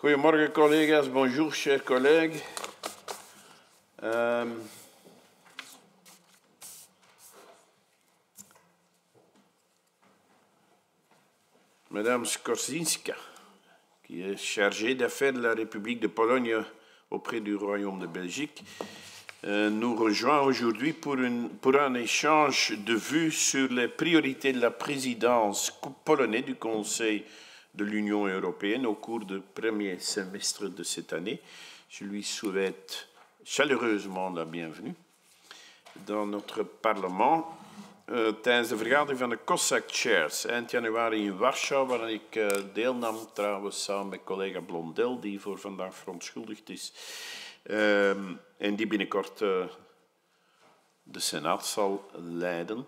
Goedemorgen collega's, bonjour chers collègues. Madame Skorzinska, qui est chargée d'affaires de la République de Pologne auprès du Royaume de Belgique, nous rejoint aujourd'hui pour un échange de vues sur les priorités de la présidence polonaise du Conseil de l'Union européenne au cours du premier semestre de cette année. Je lui souhaite chaleureusement la bienvenue dans notre Parlement tijdens de vergadering van de Cossack Chairs eind januari in Warschau, waar ik deelnam trouwens samen met collega Blondel, die voor vandaag verontschuldigd is, en die binnenkort de Senaat zal leiden.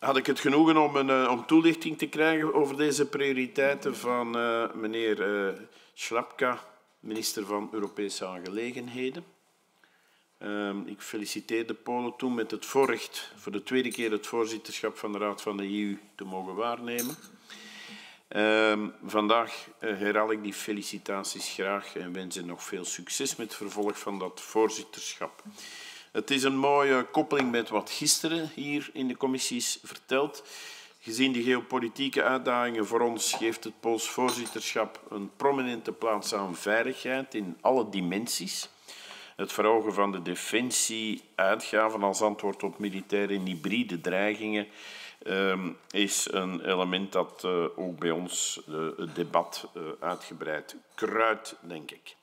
Had ik het genoegen om toelichting te krijgen over deze prioriteiten van meneer Šlapka, minister van Europese Aangelegenheden. Ik feliciteerde Polen toen met het voorrecht voor de tweede keer het voorzitterschap van de Raad van de EU te mogen waarnemen. Vandaag herhaal ik die felicitaties graag en wens je nog veel succes met het vervolg van dat voorzitterschap. Het is een mooie koppeling met wat gisteren hier in de commissie is verteld. Gezien de geopolitieke uitdagingen voor ons geeft het Pools voorzitterschap een prominente plaats aan veiligheid in alle dimensies. Het verhogen van de defensie-uitgaven als antwoord op militaire en hybride dreigingen is een element dat ook bij ons het debat uitgebreid kruidt, denk ik.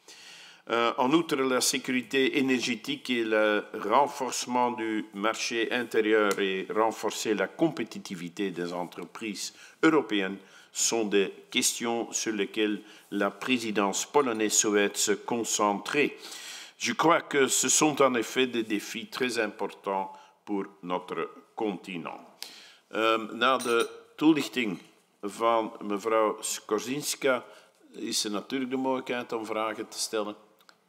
En outre la sécurité énergétique et le renforcement du marché intérieur et renforcer la compétitivité des entreprises européennes sont des questions sur lesquelles la présidence polonaise souhaite se concentrer. Je crois que ce sont en effet des défis très importants pour notre continent. Na de toelichting van mevrouw Skorzinska is er natuurlijk de mogelijkheid om vragen te stellen.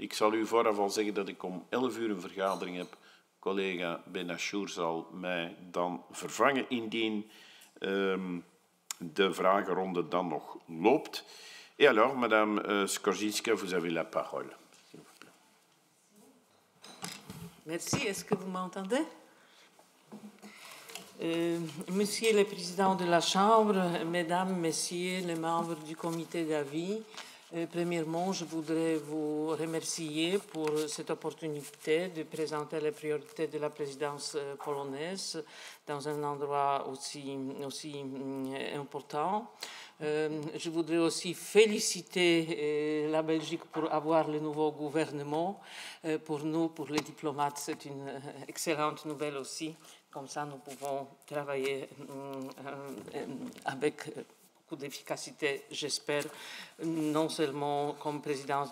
Ik zal u vooraf al zeggen dat ik om 11 uur een vergadering heb. Collega Benashour zal mij dan vervangen indien de vragenronde dan nog loopt. Et alors, madame Skorzinska, vous avez la parole. Merci. Est-ce que vous m'entendez? Monsieur le Président de la Chambre, Mesdames, Messieurs les membres du comité d'avis, premièrement, je voudrais vous remercier pour cette opportunité de présenter les priorités de la présidence polonaise dans un endroit aussi important. Je voudrais aussi féliciter la Belgique pour avoir le nouveau gouvernement. Pour nous, pour les diplomates, c'est une excellente nouvelle aussi. Comme ça, nous pouvons travailler avec beaucoup d'efficacité, j'espère, non seulement comme présidence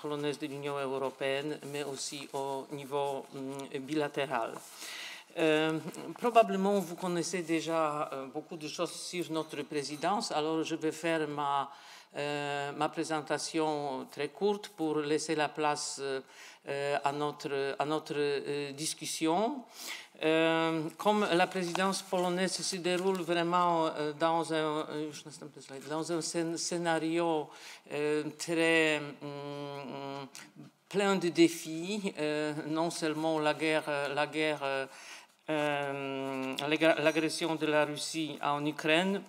polonaise de l'Union européenne, mais aussi au niveau bilatéral. Probablement, vous connaissez déjà beaucoup de choses sur notre présidence, alors je vais faire ma présentation très courte pour laisser la place à notre discussion. Comme la présidence polonaise se déroule vraiment dans un scénario très plein de défis, non seulement l'agression de la Russie en Ukraine,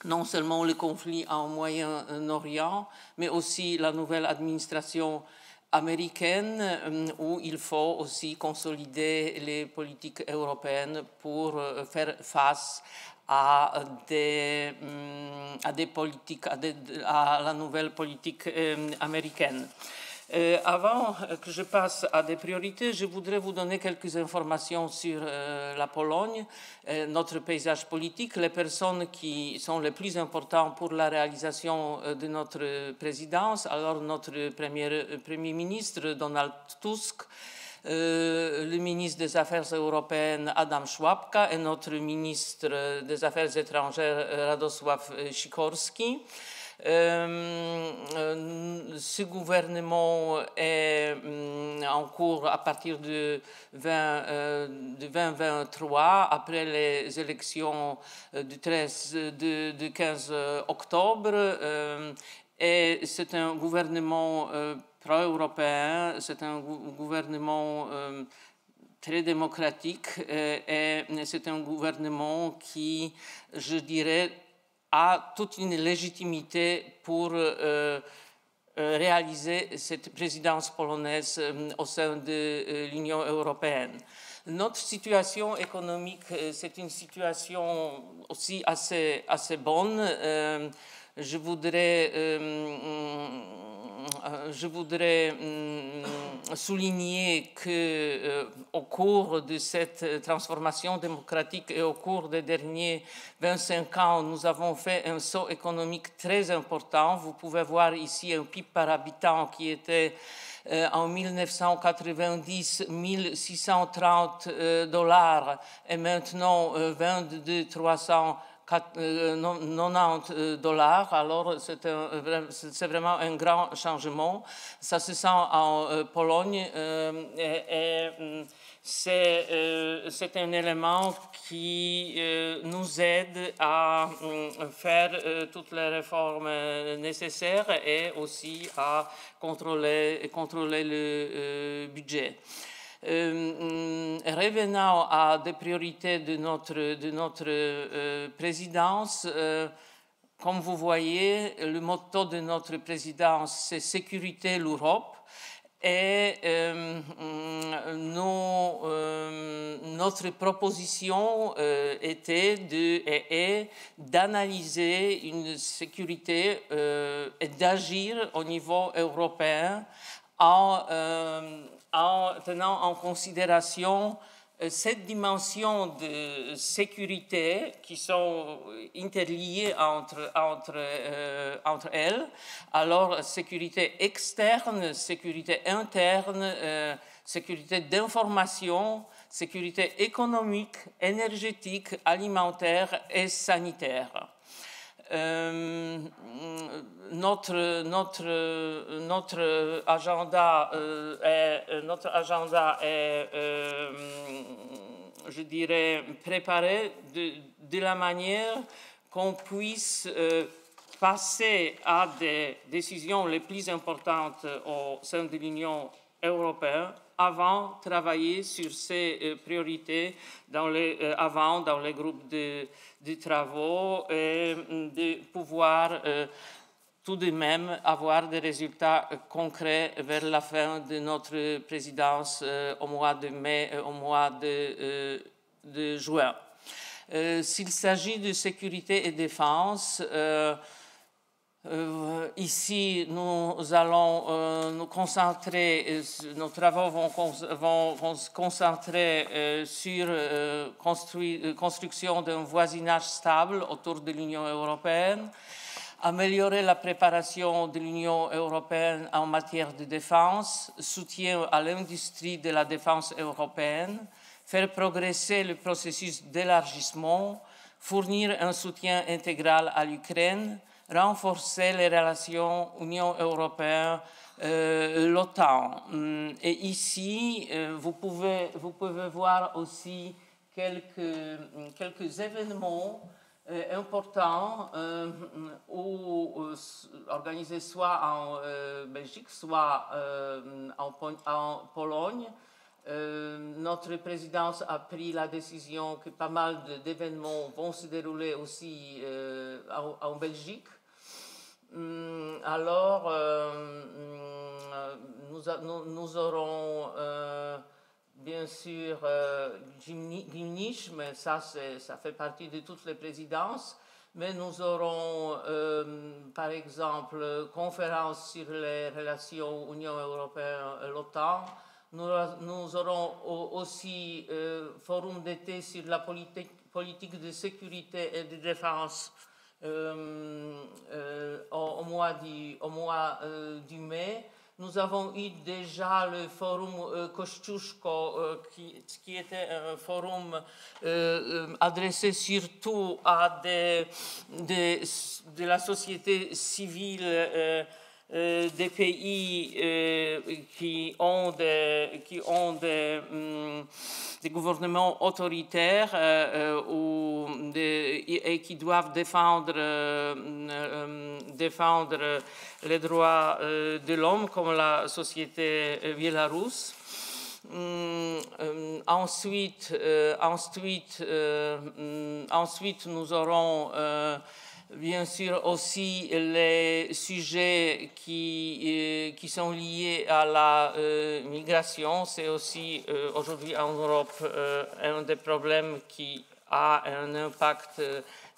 non seulement le conflit en Moyen-Orient, mais aussi la nouvelle administration américaine où il faut aussi consolider les politiques européennes pour faire face à la nouvelle politique américaine. Avant que je passe à des priorités, je voudrais vous donner quelques informations sur la Pologne, notre paysage politique, les personnes qui sont les plus importantes pour la réalisation de notre présidence. Alors, notre premier ministre, Donald Tusk, le ministre des Affaires européennes, Adam Szłapka, et notre ministre des Affaires étrangères, Radosław Sikorski. Ce gouvernement est en cours à partir de 2023, après les élections du 15 octobre. Et c'est un gouvernement pro-européen, c'est un gouvernement très démocratique et c'est un gouvernement qui, je dirais, a toute une légitimité pour réaliser cette présidence polonaise au sein de l'Union européenne. Notre situation économique, c'est une situation aussi assez bonne. Je voudrais souligner qu'au cours de cette transformation démocratique et au cours des derniers 25 ans, nous avons fait un saut économique très important. Vous pouvez voir ici un PIB par habitant qui était en 1990 1630 $, et maintenant 22 390 $. Alors c'est vraiment un grand changement. Ça se sent en Pologne et c'est un élément qui nous aide à faire toutes les réformes nécessaires et aussi à contrôler le budget. Revenant à des priorités de notre présidence, comme vous voyez, le motto de notre présidence, c'est « Sécurité l'Europe ». Et notre proposition est d'analyser une sécurité et d'agir au niveau européen en tenant en considération cette dimension de sécurité qui sont interliées entre elles. Alors, sécurité externe, sécurité interne, sécurité d'information, sécurité économique, énergétique, alimentaire et sanitaire. Notre agenda est je dirais, préparé de la manière qu'on puisse passer à des décisions les plus importantes au sein de l'Union européenne avant de travailler sur ces priorités dans les groupes de travaux et de pouvoir tout de même avoir des résultats concrets vers la fin de notre présidence au mois de mai et au mois de juin. S'il s'agit de sécurité et défense, ici, nous allons nous concentrer, nos travaux vont se concentrer sur construction d'un voisinage stable autour de l'Union européenne, améliorer la préparation de l'Union européenne en matière de défense, soutien à l'industrie de la défense européenne, faire progresser le processus d'élargissement, fournir un soutien intégral à l'Ukraine, renforcer les relations Union européenne-l'OTAN. Et ici, vous pouvez voir aussi quelques événements importants organisés soit en Belgique, soit en Pologne. Notre présidence a pris la décision que pas mal d'événements vont se dérouler aussi en Belgique. Alors, nous aurons bien sûr Gimnich, mais ça fait partie de toutes les présidences. Mais nous aurons, par exemple, conférence sur les relations Union européenne-l'OTAN. Nous aurons aussi forum d'été sur la politique de sécurité et de défense au mois du mai. Nous avons eu déjà le forum Kościuszko, qui était un forum adressé surtout à de la société civile des pays qui ont des gouvernements autoritaires et qui doivent défendre les droits de l'homme, comme la société biélorusse. Ensuite, nous aurons bien sûr aussi les sujets qui sont liés à la migration. C'est aussi aujourd'hui en Europe un des problèmes qui a un impact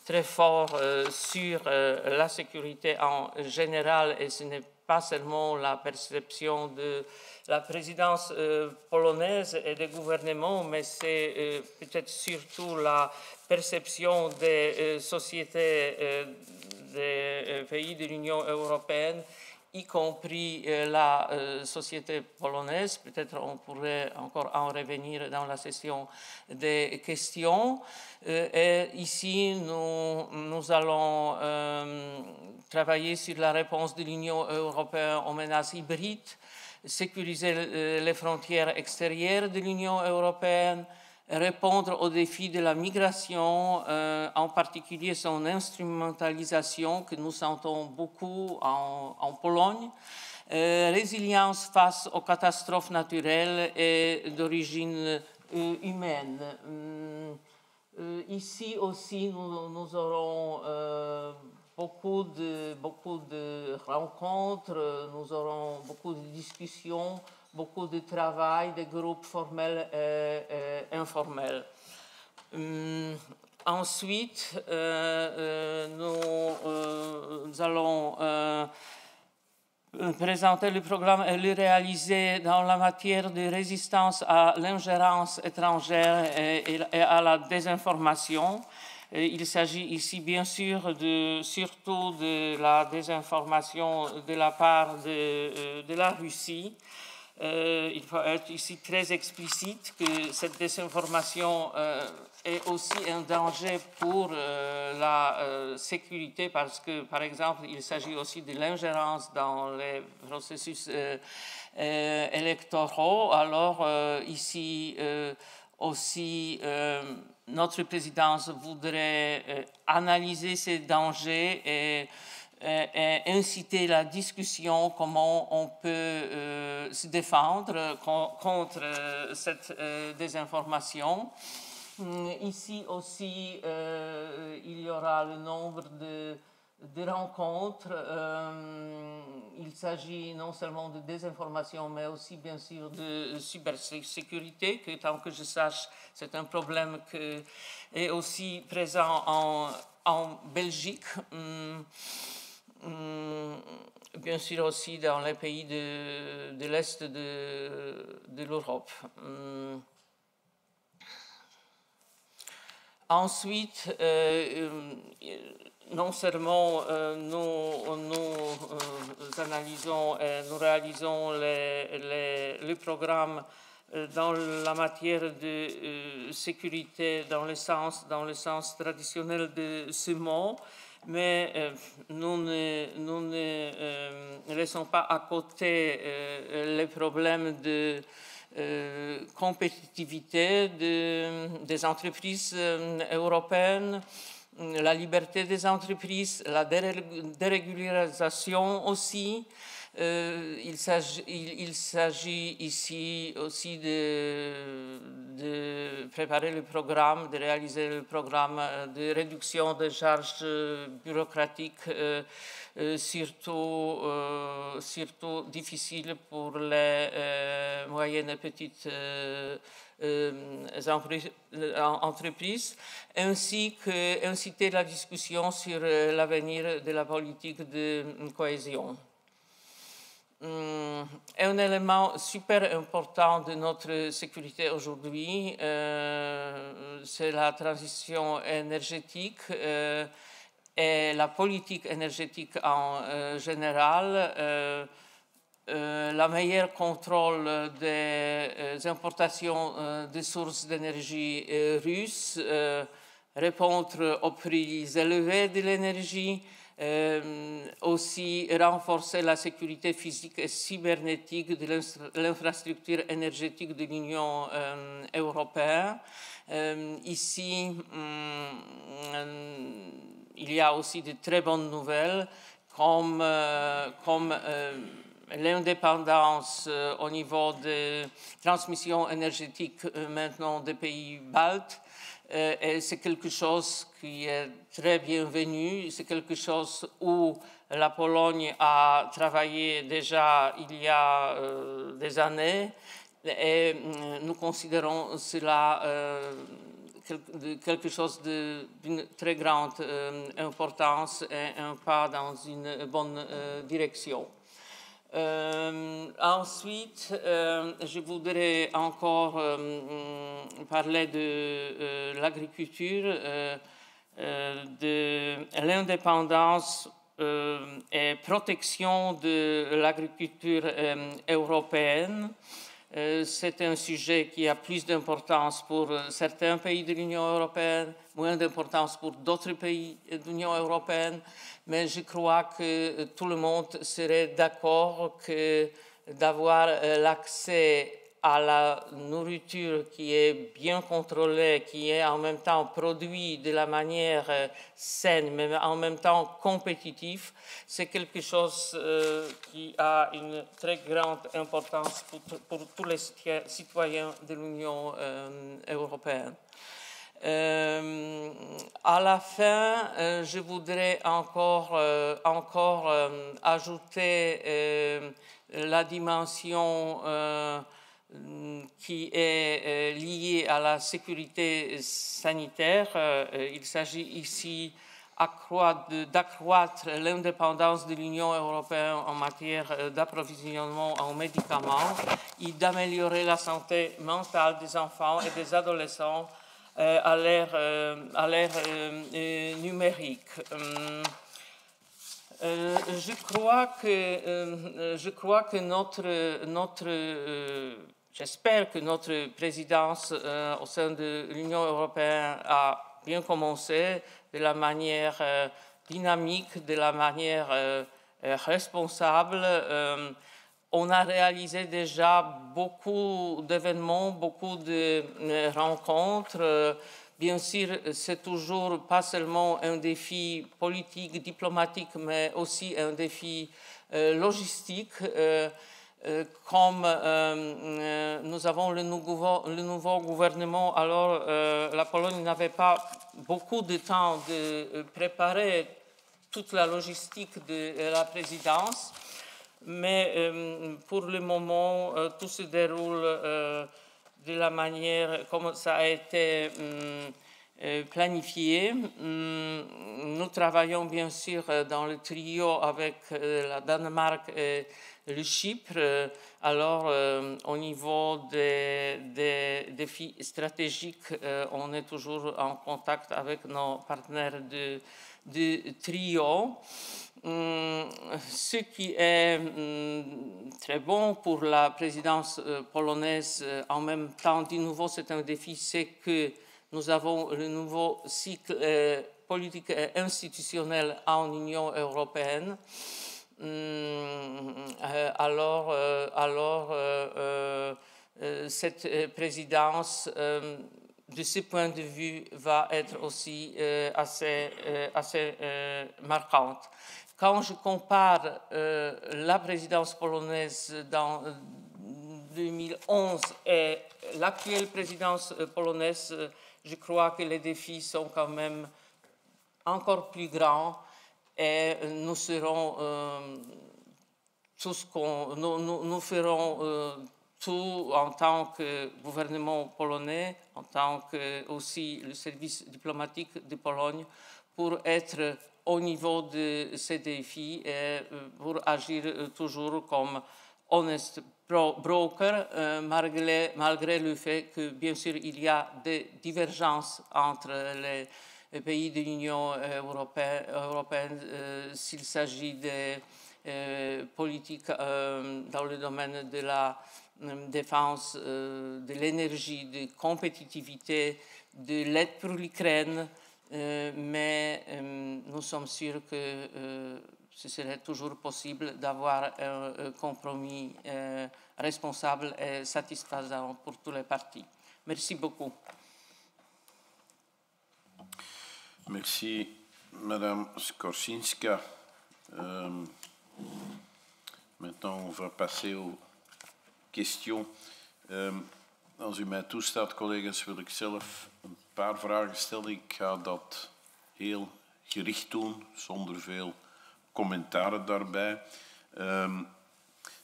très fort sur la sécurité en général, et ce n'est pas seulement la perception de la présidence polonaise et des gouvernements, mais c'est peut-être surtout la perception des sociétés des pays de l'Union européenne, y compris la société polonaise. Peut-être on pourrait encore en revenir dans la session des questions. Et ici, nous allons travailler sur la réponse de l'Union européenne aux menaces hybrides, sécuriser les frontières extérieures de l'Union européenne, répondre aux défis de la migration, en particulier son instrumentalisation que nous sentons beaucoup en Pologne, résilience face aux catastrophes naturelles et d'origine humaine. Ici aussi, nous aurons beaucoup de rencontres, nous aurons beaucoup de discussions, beaucoup de travail, des groupes formels et informels. Ensuite, nous allons présenter le programme et le réaliser dans la matière de résistance à l'ingérence étrangère et à la désinformation. Il s'agit ici bien sûr surtout de la désinformation de la part de la Russie. Il faut être ici très explicite que cette désinformation est aussi un danger pour la sécurité, parce que, par exemple, il s'agit aussi de l'ingérence dans les processus électoraux. Alors, ici aussi, notre présidence voudrait analyser ces dangers et inciter la discussion, comment on peut se défendre contre cette désinformation. Ici aussi, il y aura le nombre de rencontres. Il s'agit non seulement de désinformation, mais aussi bien sûr de cybersécurité, que tant que je sache, c'est un problème qui est aussi présent en Belgique. Bien sûr aussi dans les pays de l'Est de l'Europe. Ensuite, non seulement nous analysons et nous réalisons le programme dans la matière de sécurité dans le sens traditionnel de ce mot, mais nous ne laissons pas à côté les problèmes de compétitivité des entreprises européennes, la liberté des entreprises, la dérégularisation aussi. Il s'agit ici aussi de préparer le programme, de réaliser le programme de réduction des charges bureaucratiques, surtout difficile pour les moyennes et petites entreprises, ainsi qu'inciter la discussion sur l'avenir de la politique de cohésion. Un élément super important de notre sécurité aujourd'hui, c'est la transition énergétique et la politique énergétique en général. la meilleure contrôle des importations de sources d'énergie russes, répondre aux prix élevés de l'énergie, aussi renforcer la sécurité physique et cybernétique de l'infrastructure énergétique de l'Union européenne. Ici, il y a aussi de très bonnes nouvelles, comme l'indépendance au niveau de transmission énergétique maintenant des pays baltes. Et c'est quelque chose qui est très bienvenu. C'est quelque chose où la Pologne a travaillé déjà il y a des années. Et nous considérons cela quelque chose d'une très grande importance et un pas dans une bonne direction. Ensuite, je voudrais encore parler de l'agriculture, de l'indépendance et protection de l'agriculture européenne. C'est un sujet qui a plus d'importance pour certains pays de l'Union européenne, moins d'importance pour d'autres pays de l'Union européenne, mais je crois que tout le monde serait d'accord que d'avoir l'accès à la nourriture qui est bien contrôlée, qui est en même temps produite de la manière saine, mais en même temps compétitive, c'est quelque chose qui a une très grande importance pour tous les citoyens de l'Union européenne. À la fin, je voudrais encore ajouter la dimension qui est liée à la sécurité sanitaire. Il s'agit ici d'accroître l'indépendance de l'Union européenne en matière d'approvisionnement en médicaments et d'améliorer la santé mentale des enfants et des adolescents à l'ère numérique. Je crois que j'espère que notre présidence au sein de l'Union européenne a bien commencé de la manière dynamique, de la manière responsable. On a réalisé déjà beaucoup d'événements, beaucoup de rencontres. Bien sûr, c'est toujours pas seulement un défi politique, diplomatique, mais aussi un défi logistique. Comme nous avons le nouveau gouvernement, alors la Pologne n'avait pas beaucoup de temps de préparer toute la logistique de la présidence. Mais pour le moment, tout se déroule de la manière comme ça a été planifié. Nous travaillons bien sûr dans le trio avec la Danemark et le Chypre. Alors, au niveau des défis stratégiques, on est toujours en contact avec nos partenaires de trio. Ce qui est très bon pour la présidence polonaise, en même temps, de nouveau, c'est un défi, c'est que nous avons le nouveau cycle politique et institutionnel en Union européenne. Alors, cette présidence, de ce point de vue, va être aussi assez marquante. Quand je compare la présidence polonaise dans 2011 et l'actuelle présidence polonaise, je crois que les défis sont quand même encore plus grands et nous serons nous ferons tout en tant que gouvernement polonais, en tant que aussi le service diplomatique de Pologne, pour être au niveau de ces défis et pour agir toujours comme honest broker, malgré le fait que, bien sûr, il y a des divergences entre les pays de l'Union européenne s'il s'agit des politique dans le domaine de la défense, de l'énergie, de compétitivité, de l'aide pour l'Ukraine, mais nous sommes sûrs que ce serait toujours possible d'avoir un compromis responsable et satisfaisant pour tous les partis. Merci beaucoup. Merci, Madame Skorczynska. Maintenant, on va passer aux questions. Als u mij toestaat, collega's, wil ik zelf een paar vragen stellen. Ik ga dat heel gericht doen, zonder veel commentaren daarbij.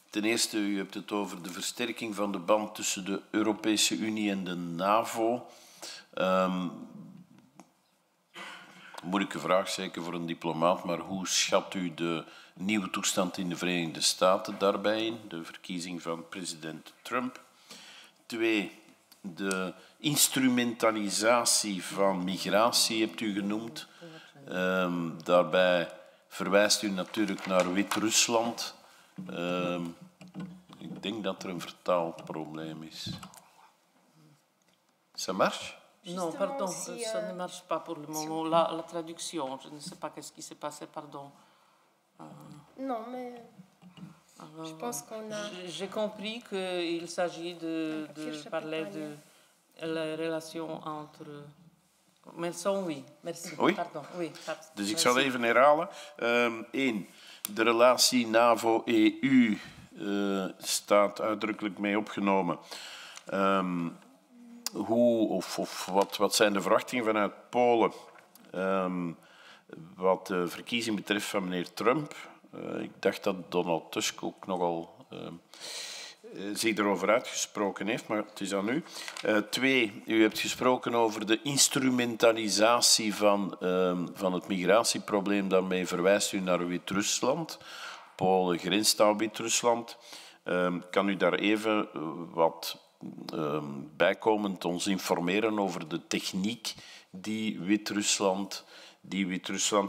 Ten eerste, u hebt het over de versterking van de band tussen de Europese Unie en de NAVO. Moeilijke vraag, zeker voor een diplomaat, maar hoe schat u de nieuwe toestand in de Verenigde Staten daarbij in, de verkiezing van president Trump? 2, de instrumentalisatie van migratie hebt u genoemd. Daarbij verwijst u natuurlijk naar Wit-Rusland. Ik denk dat er een vertaalprobleem is. Ça marche? Non, pardon, ça ne marche pas pour le moment. La traduction, je ne sais pas qu'est-ce qui s'est passé, pardon. Non, mais je pense qu'on a... J'ai compris qu'il s'agit de parler de la relation entre... Mais oui, merci. Oui? Pardon. Oui, dus ik zal even herhalen. 1. De relatie NAVO-EU staat uitdrukkelijk mee opgenomen. Wat zijn de verwachtingen vanuit Polen wat de verkiezing betreft van meneer Trump? Ik dacht dat Donald Tusk ook nogal zich erover uitgesproken heeft, maar het is aan u. 2, u hebt gesproken over de instrumentalisatie van het migratieprobleem. Daarmee verwijst u naar Wit-Rusland. Polen grenst aan Wit-Rusland. Kan u daar even wat bijkomend ons informeren over de techniek die Wit-Rusland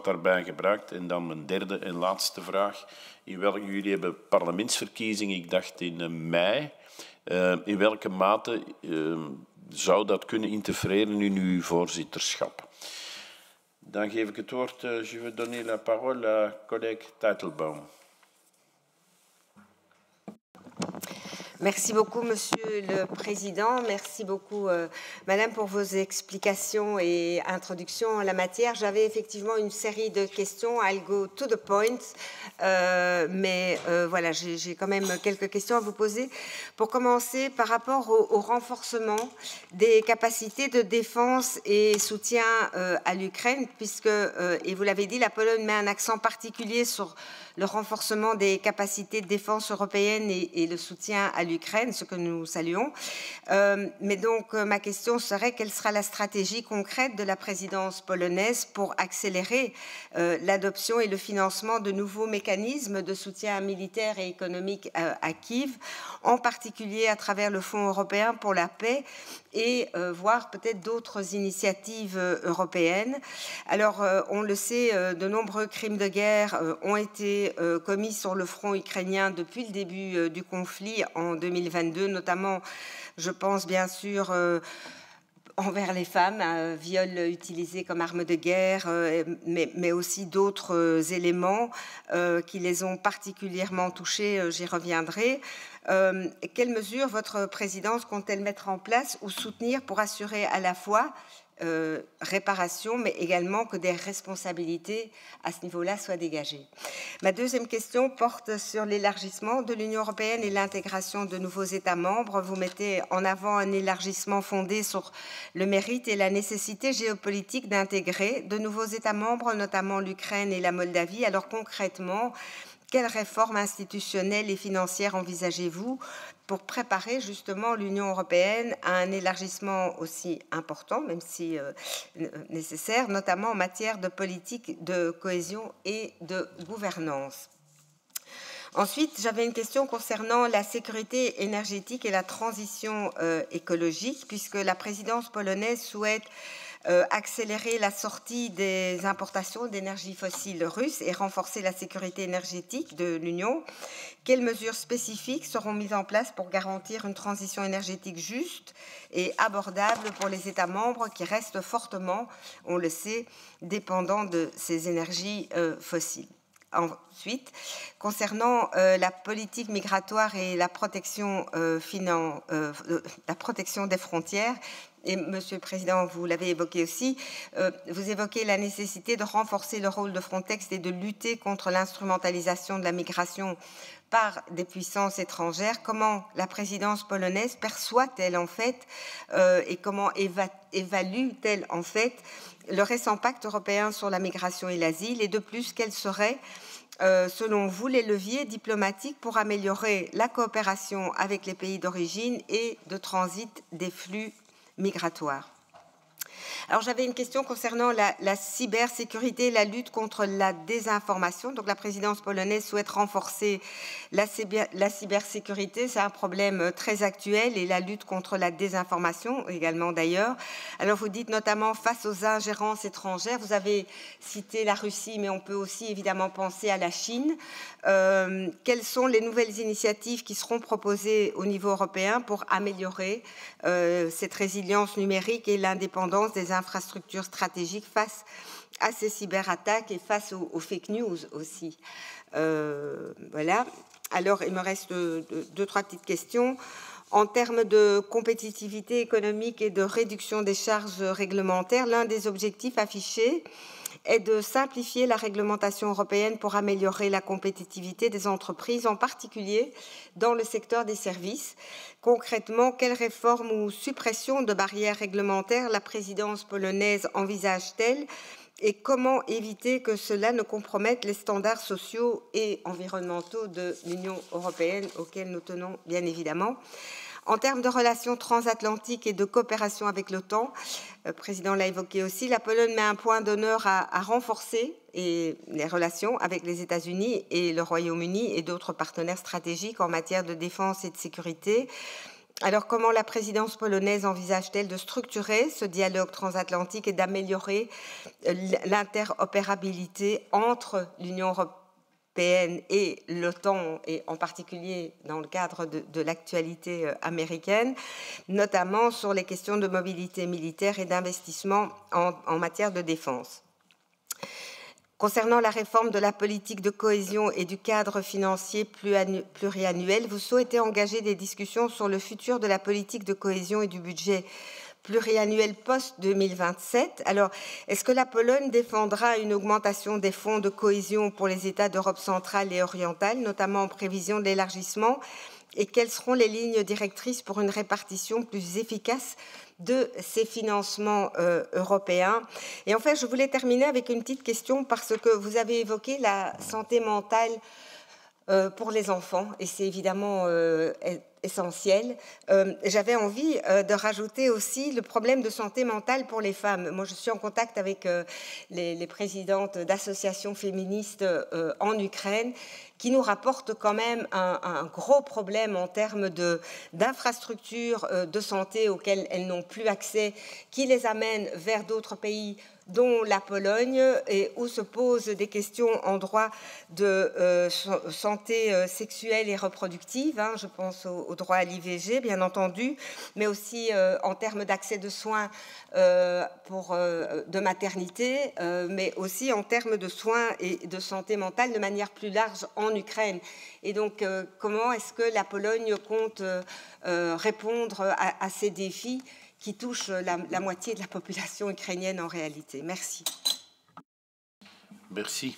daarbij gebruikt? En dan mijn derde en laatste vraag. Jullie hebben parlementsverkiezingen, ik dacht in mei. In welke mate zou dat kunnen interfereren in uw voorzitterschap? Dan geef ik het woord. Je vais donner la parole à collègue Teitelbaum. Merci beaucoup, Monsieur le Président. Merci beaucoup, Madame, pour vos explications et introductions en la matière. J'avais effectivement une série de questions. I'll go to the point. Voilà, j'ai quand même quelques questions à vous poser. Pour commencer, par rapport au renforcement des capacités de défense et soutien à l'Ukraine, puisque, et vous l'avez dit, la Pologne met un accent particulier sur le renforcement des capacités de défense européennes et le soutien à l'Ukraine, ce que nous saluons. Mais donc, ma question serait, quelle sera la stratégie concrète de la présidence polonaise pour accélérer l'adoption et le financement de nouveaux mécanismes de soutien militaire et économique à Kiev, en particulier à travers le Fonds européen pour la paix et voir peut-être d'autres initiatives européennes. Alors, on le sait, de nombreux crimes de guerre ont été commis sur le front ukrainien depuis le début du conflit en 2022, notamment, je pense bien sûr, envers les femmes, viol utilisé comme arme de guerre, mais aussi d'autres éléments qui les ont particulièrement touchés, j'y reviendrai. Quelles mesures votre présidence compte-t-elle mettre en place ou soutenir pour assurer à la fois réparation, mais également que des responsabilités à ce niveau-là soient dégagées. Ma deuxième question porte sur l'élargissement de l'Union européenne et l'intégration de nouveaux États membres. Vous mettez en avant un élargissement fondé sur le mérite et la nécessité géopolitique d'intégrer de nouveaux États membres, notamment l'Ukraine et la Moldavie. Alors concrètement, quelles réformes institutionnelles et financières envisagez-vous pour préparer justement l'Union européenne à un élargissement aussi important, même si nécessaire, notamment en matière de politique de cohésion et de gouvernance? Ensuite, j'avais une question concernant la sécurité énergétique et la transition écologique, puisque la présidence polonaise souhaite accélérer la sortie des importations d'énergie fossile russe et renforcer la sécurité énergétique de l'Union. Quelles mesures spécifiques seront mises en place pour garantir une transition énergétique juste et abordable pour les États membres qui restent fortement, on le sait, dépendants de ces énergies fossiles? Ensuite, concernant la politique migratoire et la protection des frontières, et Monsieur le Président, vous l'avez évoqué aussi, vous évoquez la nécessité de renforcer le rôle de Frontex et de lutter contre l'instrumentalisation de la migration par des puissances étrangères. Comment la présidence polonaise perçoit-elle en fait et comment évalue-t-elle en fait le récent pacte européen sur la migration et l'asile, et de plus, quels seraient, selon vous, les leviers diplomatiques pour améliorer la coopération avec les pays d'origine et de transit des flux migratoires? Alors, j'avais une question concernant la cybersécurité et la lutte contre la désinformation. Donc, la présidence polonaise souhaite renforcer la cybersécurité. C'est un problème très actuel, et la lutte contre la désinformation également d'ailleurs. Alors, vous dites notamment face aux ingérences étrangères. Vous avez cité la Russie, mais on peut aussi évidemment penser à la Chine. Quelles sont les nouvelles initiatives qui seront proposées au niveau européen pour améliorer cette résilience numérique et l'indépendance des infrastructures stratégiques face à ces cyberattaques et face aux fake news aussi? Voilà. Alors, il me reste deux, trois petites questions. En termes de compétitivité économique et de réduction des charges réglementaires, l'un des objectifs affichés est de simplifier la réglementation européenne pour améliorer la compétitivité des entreprises, en particulier dans le secteur des services. Concrètement, quelles réformes ou suppressions de barrières réglementaires la présidence polonaise envisage-t-elle, et comment éviter que cela ne compromette les standards sociaux et environnementaux de l'Union européenne, auxquels nous tenons bien évidemment? En termes de relations transatlantiques et de coopération avec l'OTAN, le président l'a évoqué aussi, la Pologne met un point d'honneur à renforcer les relations avec les États-Unis et le Royaume-Uni et d'autres partenaires stratégiques en matière de défense et de sécurité. Alors, comment la présidence polonaise envisage-t-elle de structurer ce dialogue transatlantique et d'améliorer l'interopérabilité entre l'Union européenne et l'OTAN, et en particulier dans le cadre de l'actualité américaine, notamment sur les questions de mobilité militaire et d'investissement en matière de défense? Concernant la réforme de la politique de cohésion et du cadre financier pluriannuel, vous souhaitez engager des discussions sur le futur de la politique de cohésion et du budget pluriannuel post-2027. Alors, est-ce que la Pologne défendra une augmentation des fonds de cohésion pour les États d'Europe centrale et orientale, notamment en prévision de l'élargissement? Et quelles seront les lignes directrices pour une répartition plus efficace de ces financements européens? Et en fait, je voulais terminer avec une petite question, parce que vous avez évoqué la santé mentale pour les enfants, et c'est évidemment essentiel. J'avais envie de rajouter aussi le problème de santé mentale pour les femmes. Moi, je suis en contact avec les présidentes d'associations féministes en Ukraine, qui nous rapportent quand même un gros problème en termes d'infrastructures de santé auxquelles elles n'ont plus accès, qui les amènent vers d'autres pays, dont la Pologne, et où se posent des questions en droit de santé sexuelle et reproductive. Je pense au droit à l'IVG, bien entendu, mais aussi en termes d'accès de soins de maternité, mais aussi en termes de soins et de santé mentale de manière plus large en Ukraine. Et donc, comment est-ce que la Pologne compte répondre à ces défis qui touche la moitié de la population ukrainienne en réalité? Merci. Merci.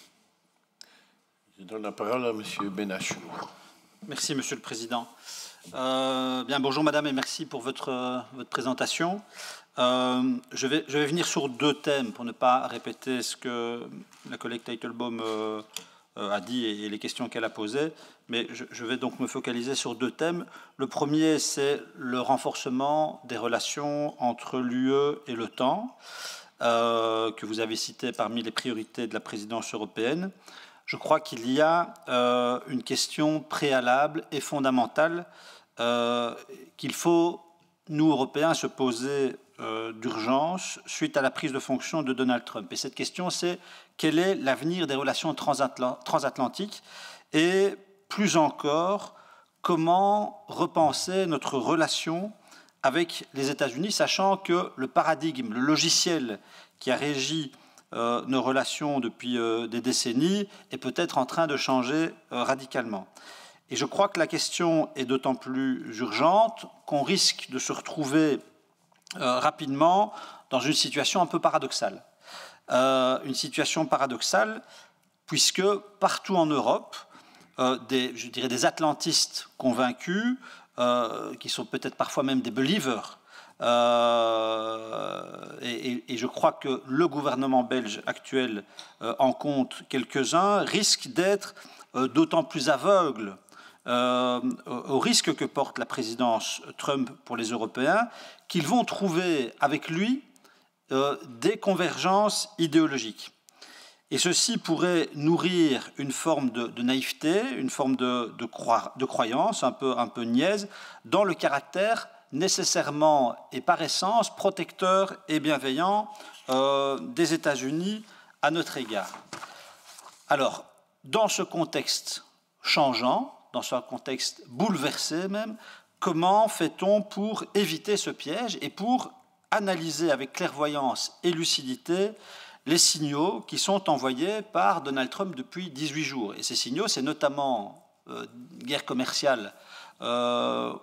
Je donne la parole à M. Benachou. Merci, Monsieur le Président. Bonjour, Madame, et merci pour votre présentation. Je vais venir sur deux thèmes pour ne pas répéter ce que la collègue Teitelbaum a dit et les questions qu'elle a posées, mais je vais donc me focaliser sur deux thèmes. Le premier, c'est le renforcement des relations entre l'UE et l'OTAN, que vous avez cité parmi les priorités de la présidence européenne. Je crois qu'il y a une question préalable et fondamentale qu'il faut, nous, Européens, se poser d'urgence suite à la prise de fonction de Donald Trump. Et cette question, c'est quel est l'avenir des relations transatlantiques et, plus encore, comment repenser notre relation avec les États-Unis, sachant que le paradigme, le logiciel qui a régi nos relations depuis des décennies est peut-être en train de changer radicalement. Et je crois que la question est d'autant plus urgente qu'on risque de se retrouver rapidement dans une situation un peu paradoxale. Une situation paradoxale puisque partout en Europe, des atlantistes convaincus, qui sont peut-être parfois même des believers, et je crois que le gouvernement belge actuel en compte quelques-uns, risque d'être d'autant plus aveugle au risque que porte la présidence Trump pour les Européens, qu'ils vont trouver avec lui des convergences idéologiques. Et ceci pourrait nourrir une forme de naïveté, une forme de croyance un peu niaise, dans le caractère nécessairement et par essence protecteur et bienveillant des États-Unis à notre égard. Alors, dans ce contexte changeant, dans ce contexte bouleversé même, comment fait-on pour éviter ce piège et pour analyser avec clairvoyance et lucidité les signaux qui sont envoyés par Donald Trump depuis 18 jours. Et ces signaux, c'est notamment guerre commerciale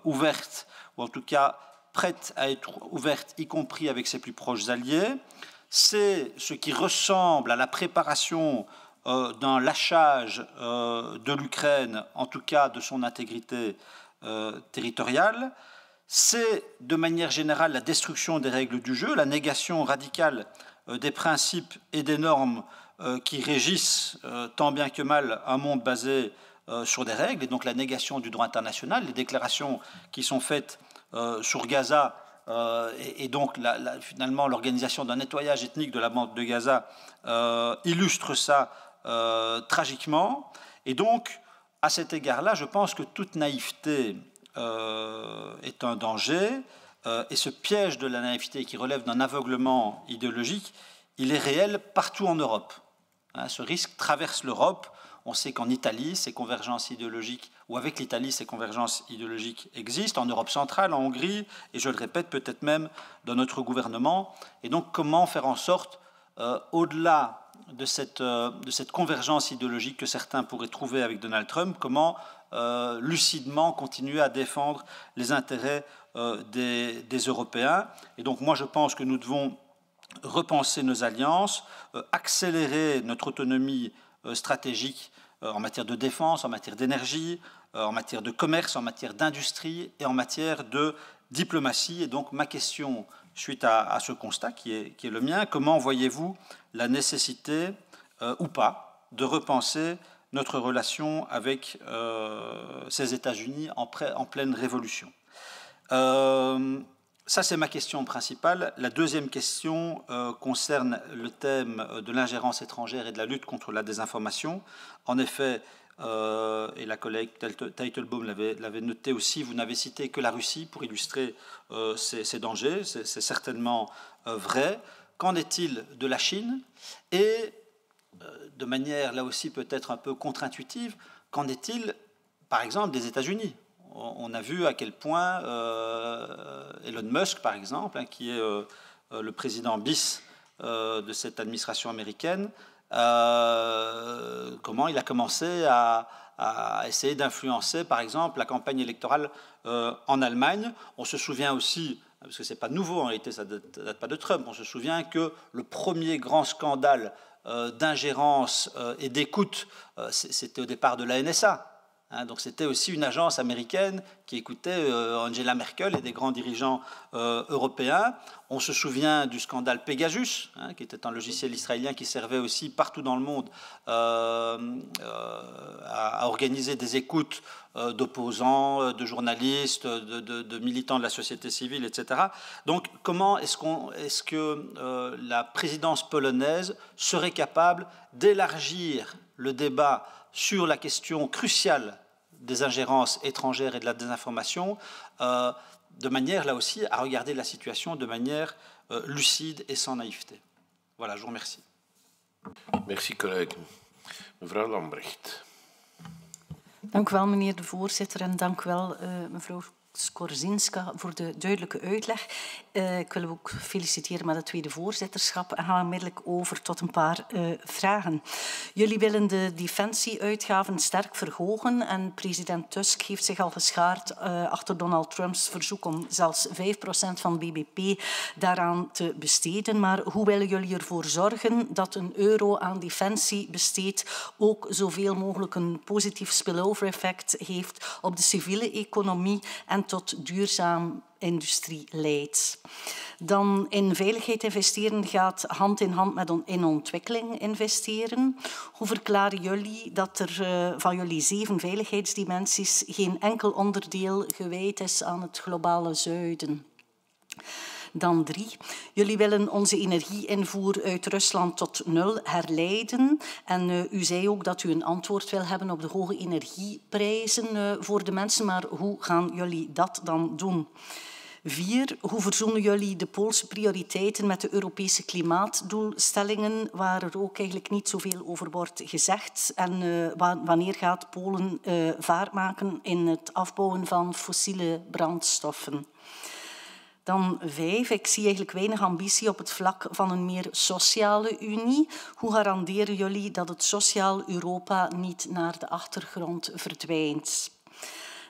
ouverte, ou en tout cas prête à être ouverte, y compris avec ses plus proches alliés. C'est ce qui ressemble à la préparation d'un lâchage de l'Ukraine, en tout cas de son intégrité territoriale. C'est de manière générale la destruction des règles du jeu, la négation radicale des principes et des normes qui régissent tant bien que mal un monde basé sur des règles, et donc la négation du droit international, les déclarations qui sont faites sur Gaza, et donc finalement l'organisation d'un nettoyage ethnique de la bande de Gaza illustre ça tragiquement. Et donc, à cet égard-là, je pense que toute naïveté est un danger, et ce piège de la naïveté qui relève d'un aveuglement idéologique, il est réel partout en Europe. Ce risque traverse l'Europe. On sait qu'en Italie, ces convergences idéologiques, ou avec l'Italie, ces convergences idéologiques existent, en Europe centrale, en Hongrie, et je le répète, peut-être même dans notre gouvernement. Et donc, comment faire en sorte, au-delà de cette convergence idéologique que certains pourraient trouver avec Donald Trump, comment lucidement continuer à défendre les intérêts des Européens. Et donc moi je pense que nous devons repenser nos alliances, accélérer notre autonomie stratégique en matière de défense, en matière d'énergie, en matière de commerce, en matière d'industrie et en matière de diplomatie. Et donc ma question, suite à ce constat qui est le mien, comment voyez-vous la nécessité ou pas de repenser notre relation avec ces États-Unis en pleine révolution? Ça, c'est ma question principale. La deuxième question concerne le thème de l'ingérence étrangère et de la lutte contre la désinformation. En effet, et la collègue Teitelbaum l'avait noté aussi, vous n'avez cité que la Russie pour illustrer ces dangers. C'est certainement vrai. Qu'en est-il de la Chine? Et de manière, là aussi, peut-être un peu contre-intuitive, qu'en est-il, par exemple, des États-Unis? On a vu à quel point Elon Musk, par exemple, qui est le président bis de cette administration américaine, comment il a commencé à essayer d'influencer, par exemple, la campagne électorale en Allemagne. On se souvient aussi, parce que ce n'est pas nouveau en réalité, ça ne date pas de Trump, on se souvient que le premier grand scandale d'ingérence et d'écoute, c'était au départ de la NSA. Donc c'était aussi une agence américaine qui écoutait Angela Merkel et des grands dirigeants européens. On se souvient du scandale Pegasus, qui était un logiciel israélien qui servait aussi partout dans le monde à organiser des écoutes d'opposants, de journalistes, de militants de la société civile, etc. Donc comment est-ce que la présidence polonaise serait capable d'élargir le débat sur la question cruciale des ingérences étrangères et de la désinformation de manière, là aussi, à regarder la situation de manière lucide et sans naïveté. Voilà, je vous remercie. Merci, collega. Mevrouw Lambrecht. Dank u wel, meneer de voorzitter, en dank u wel, mevrouw Skorzinska, voor de duidelijke uitleg. Ik wil u ook feliciteren met het tweede voorzitterschap en gaan onmiddellijk over tot een paar vragen. Jullie willen de defensieuitgaven sterk verhogen en president Tusk heeft zich al geschaard achter Donald Trumps verzoek om zelfs 5% van BBP daaraan te besteden. Maar hoe willen jullie ervoor zorgen dat een euro aan defensie besteed ook zoveel mogelijk een positief spillover effect heeft op de civiele economie en tot duurzaam industrie leidt? Dan in veiligheid investeren gaat hand in hand met in ontwikkeling investeren. Hoe verklaren jullie dat er van jullie 7 veiligheidsdimensies geen enkel onderdeel gewijd is aan het globale zuiden? Dan 3. Jullie willen onze energieinvoer uit Rusland tot 0 herleiden. En u zei ook dat u een antwoord wil hebben op de hoge energieprijzen voor de mensen. Maar hoe gaan jullie dat dan doen? 4. Hoe verzoenen jullie de Poolse prioriteiten met de Europese klimaatdoelstellingen, waar er ook eigenlijk niet zoveel over wordt gezegd? En wanneer gaat Polen vaart maken in het afbouwen van fossiele brandstoffen? Dan 5. Ik zie eigenlijk weinig ambitie op het vlak van een meer sociale unie. Hoe garanderen jullie dat het sociaal Europa niet naar de achtergrond verdwijnt?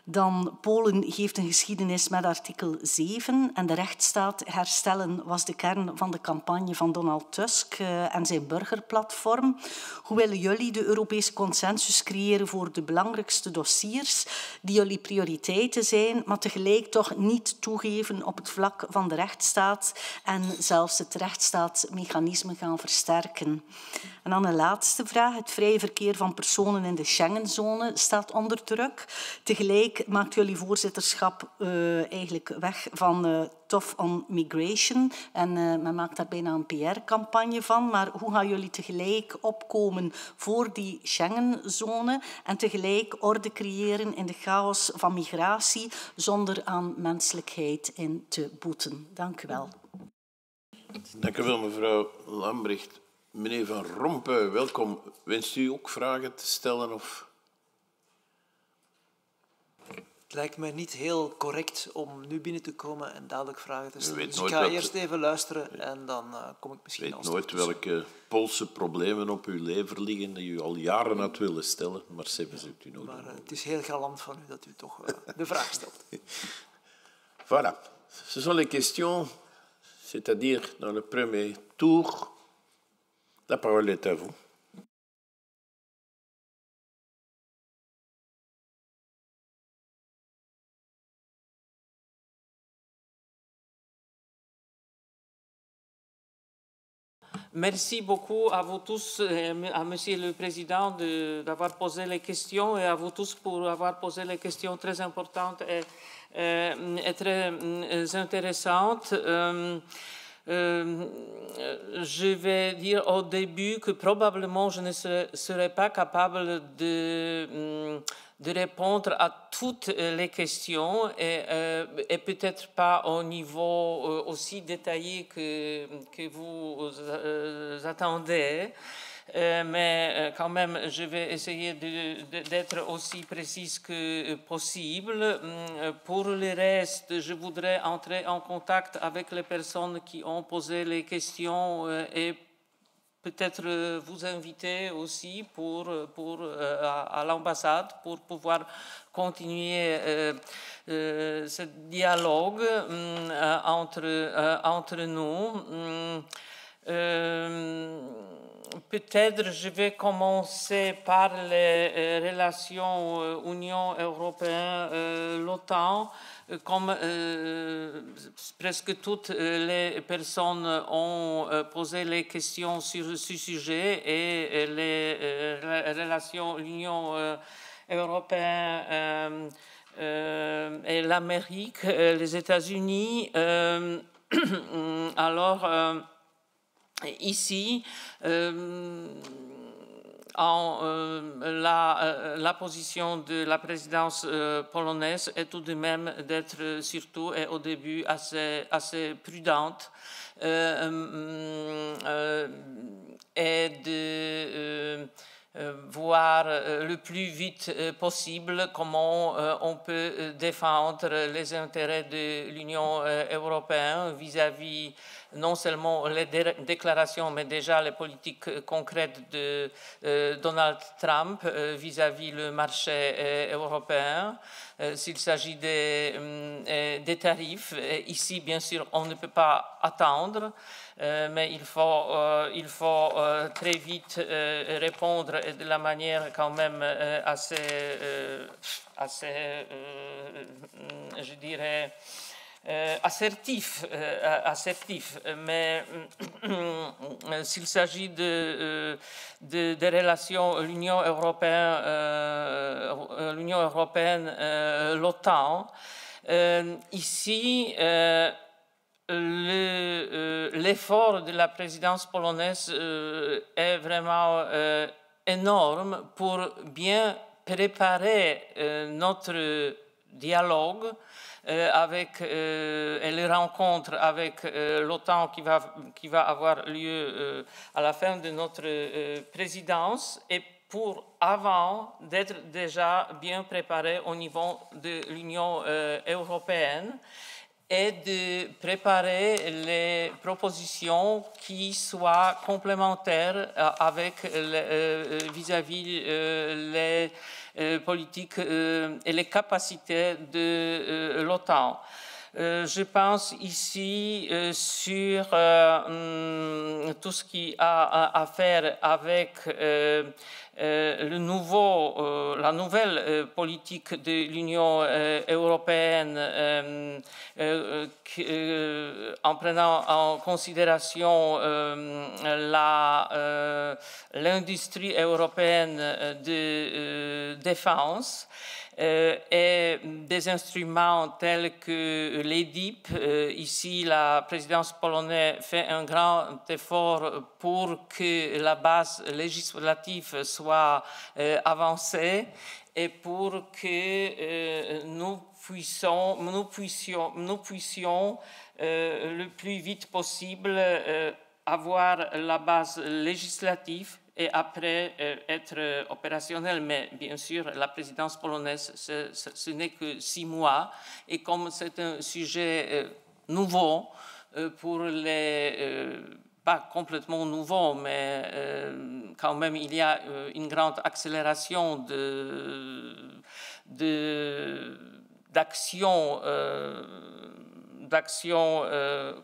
Dan Polen heeft een geschiedenis met artikel 7 en de rechtsstaat herstellen was de kern van de campagne van Donald Tusk en zijn burgerplatform. Hoe willen jullie de Europese consensus creëren voor de belangrijkste dossiers die jullie prioriteiten zijn, maar tegelijk toch niet toegeven op het vlak van de rechtsstaat en zelfs het rechtsstaatsmechanisme gaan versterken? En dan een laatste vraag. Het vrije verkeer van personen in de Schengenzone staat onder druk. Tegelijk maakt jullie voorzitterschap eigenlijk weg van tough on migration en men maakt daar bijna een PR-campagne van. Maar hoe gaan jullie tegelijk opkomen voor die Schengenzone en tegelijk orde creëren in de chaos van migratie zonder aan menselijkheid in te boeten? Dank u wel. Dank u wel, mevrouw Lambrecht. Meneer Van Rompuy, welkom. Wenst u ook vragen te stellen? Of? Het lijkt mij niet heel correct om nu binnen te komen en dadelijk vragen te stellen. Dus ik ga eerst even luisteren en dan kom ik misschien als nooit welke Poolse problemen op uw lever liggen die u al jaren had willen stellen, maar zelfs hebt u nodig. Maar het is heel galant van u dat u toch de vraag stelt. Voilà. Ce sont les questions, c'est-à-dire dans le premier tour. La parole est à vous. Merci beaucoup à vous tous, à Monsieur le Président, d'avoir posé les questions et à vous tous pour avoir posé les questions très importantes et très intéressantes. Je vais dire au début que probablement je ne serai pas capable de répondre à toutes les questions et peut-être pas au niveau aussi détaillé que vous attendez. Mais quand même, je vais essayer d'être aussi précise que possible. Pour le reste, je voudrais entrer en contact avec les personnes qui ont posé les questions et peut-être vous inviter aussi à l'ambassade pour pouvoir continuer ce dialogue entre nous. Peut-être je vais commencer par les relations Union européenne-l'OTAN. Comme presque toutes les personnes ont posé les questions sur ce sujet et les relations l'Union européenne et l'Amérique, les États-Unis. Alors, ici, la position de la présidence polonaise est tout de même d'être surtout et au début assez prudente et de voir le plus vite possible comment on peut défendre les intérêts de l'Union européenne vis-à-vis non seulement les déclarations, mais déjà les politiques concrètes de Donald Trump vis-à-vis le marché européen. S'il s'agit des tarifs, ici, bien sûr, on ne peut pas attendre, mais il faut très vite répondre de la manière quand même assez je dirais, assertif, mais s'il s'agit des relations l'Union européenne, l'OTAN, ici, l'effort de la présidence polonaise est vraiment énorme pour bien préparer notre dialogue avec et les rencontres avec l'OTAN qui va avoir lieu à la fin de notre présidence, et pour avant d'être déjà bien préparé au niveau de l'Union européenne et de préparer les propositions qui soient complémentaires avec vis-à-vis les politiques et les capacités de l'OTAN. Je pense ici sur tout ce qui a à faire avec la nouvelle politique de l'Union européenne en prenant en considération l'industrie européenne de défense et des instruments tels que l'EDIP. Ici, la présidence polonaise fait un grand effort pour que la base législative soit avancée et pour que nous puissions le plus vite possible avoir la base législative et après être opérationnel. Mais bien sûr, la présidence polonaise, ce n'est que 6 mois. Et comme c'est un sujet nouveau, pour les... pas complètement nouveau, mais quand même, il y a une grande accélération d'action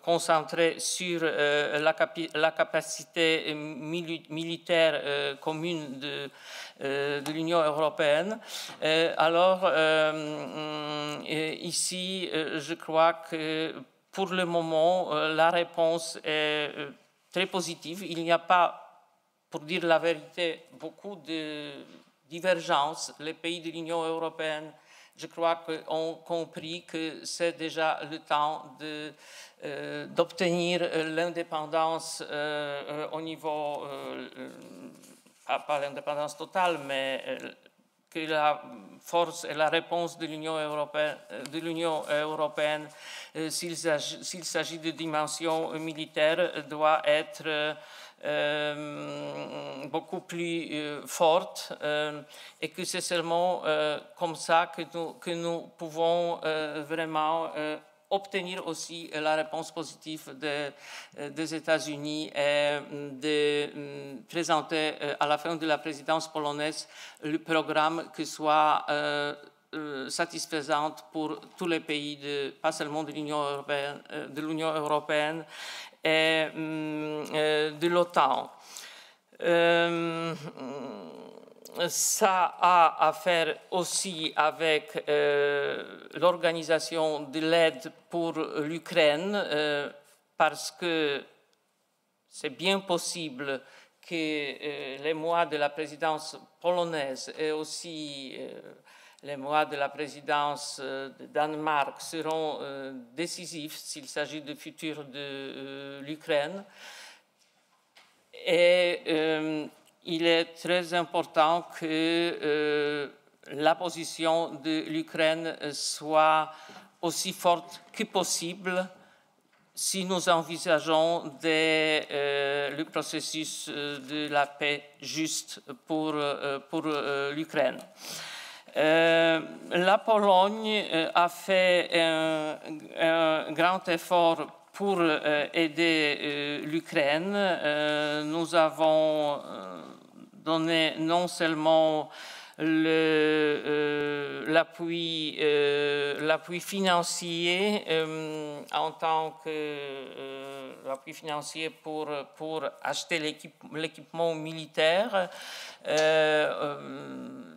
concentrée sur la capacité militaire commune de l'Union européenne. Alors, ici, je crois que pour le moment, la réponse est très positive. Il n'y a pas, pour dire la vérité, beaucoup de divergences. Les pays de l'Union européenne, je crois qu'on a compris que c'est déjà le temps d'obtenir l'indépendance au niveau, pas l'indépendance totale, mais que la force et la réponse de l'Union européenne, s'il s'agit de dimension militaire, doit être beaucoup plus forte et que c'est seulement comme ça que nous pouvons vraiment obtenir aussi la réponse positive des États-Unis et de présenter à la fin de la présidence polonaise le programme qui soit satisfaisant pour tous les pays, pas seulement de l'Union européenne et de l'OTAN. Ça a à faire aussi avec l'organisation de l'aide pour l'Ukraine, parce que c'est bien possible que les mois de la présidence polonaise et aussi les mois de la présidence de Danemark seront décisifs s'il s'agit du futur de l'Ukraine. Et il est très important que la position de l'Ukraine soit aussi forte que possible si nous envisageons le processus de la paix juste pour l'Ukraine. La Pologne a fait un grand effort pour aider l'Ukraine. Nous avons donné non seulement l'appui financier en tant que l'appui financier pour acheter l'équipement militaire.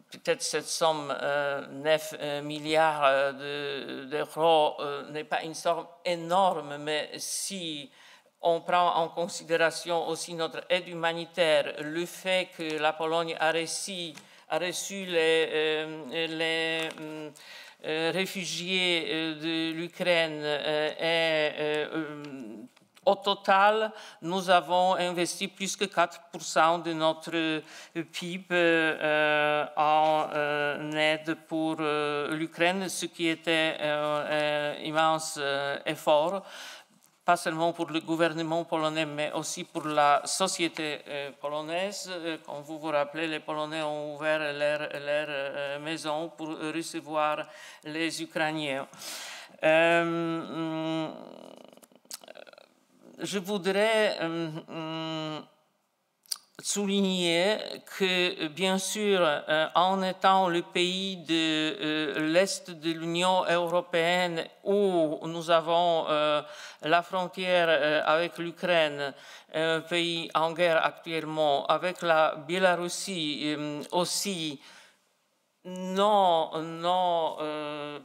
Peut-être cette somme 9 milliards d'euros n'est pas une somme énorme, mais si on prend en considération aussi notre aide humanitaire, le fait que la Pologne a reçu les réfugiés de l'Ukraine et au total, nous avons investi plus que 4% de notre PIB en aide pour l'Ukraine, ce qui était un immense effort, pas seulement pour le gouvernement polonais, mais aussi pour la société polonaise. Comme vous vous rappelez, les Polonais ont ouvert leur maison pour recevoir les Ukrainiens. Je voudrais souligner que, bien sûr, en étant le pays de l'Est de l'Union européenne où nous avons la frontière avec l'Ukraine, un pays en guerre actuellement, avec la Biélorussie aussi, nos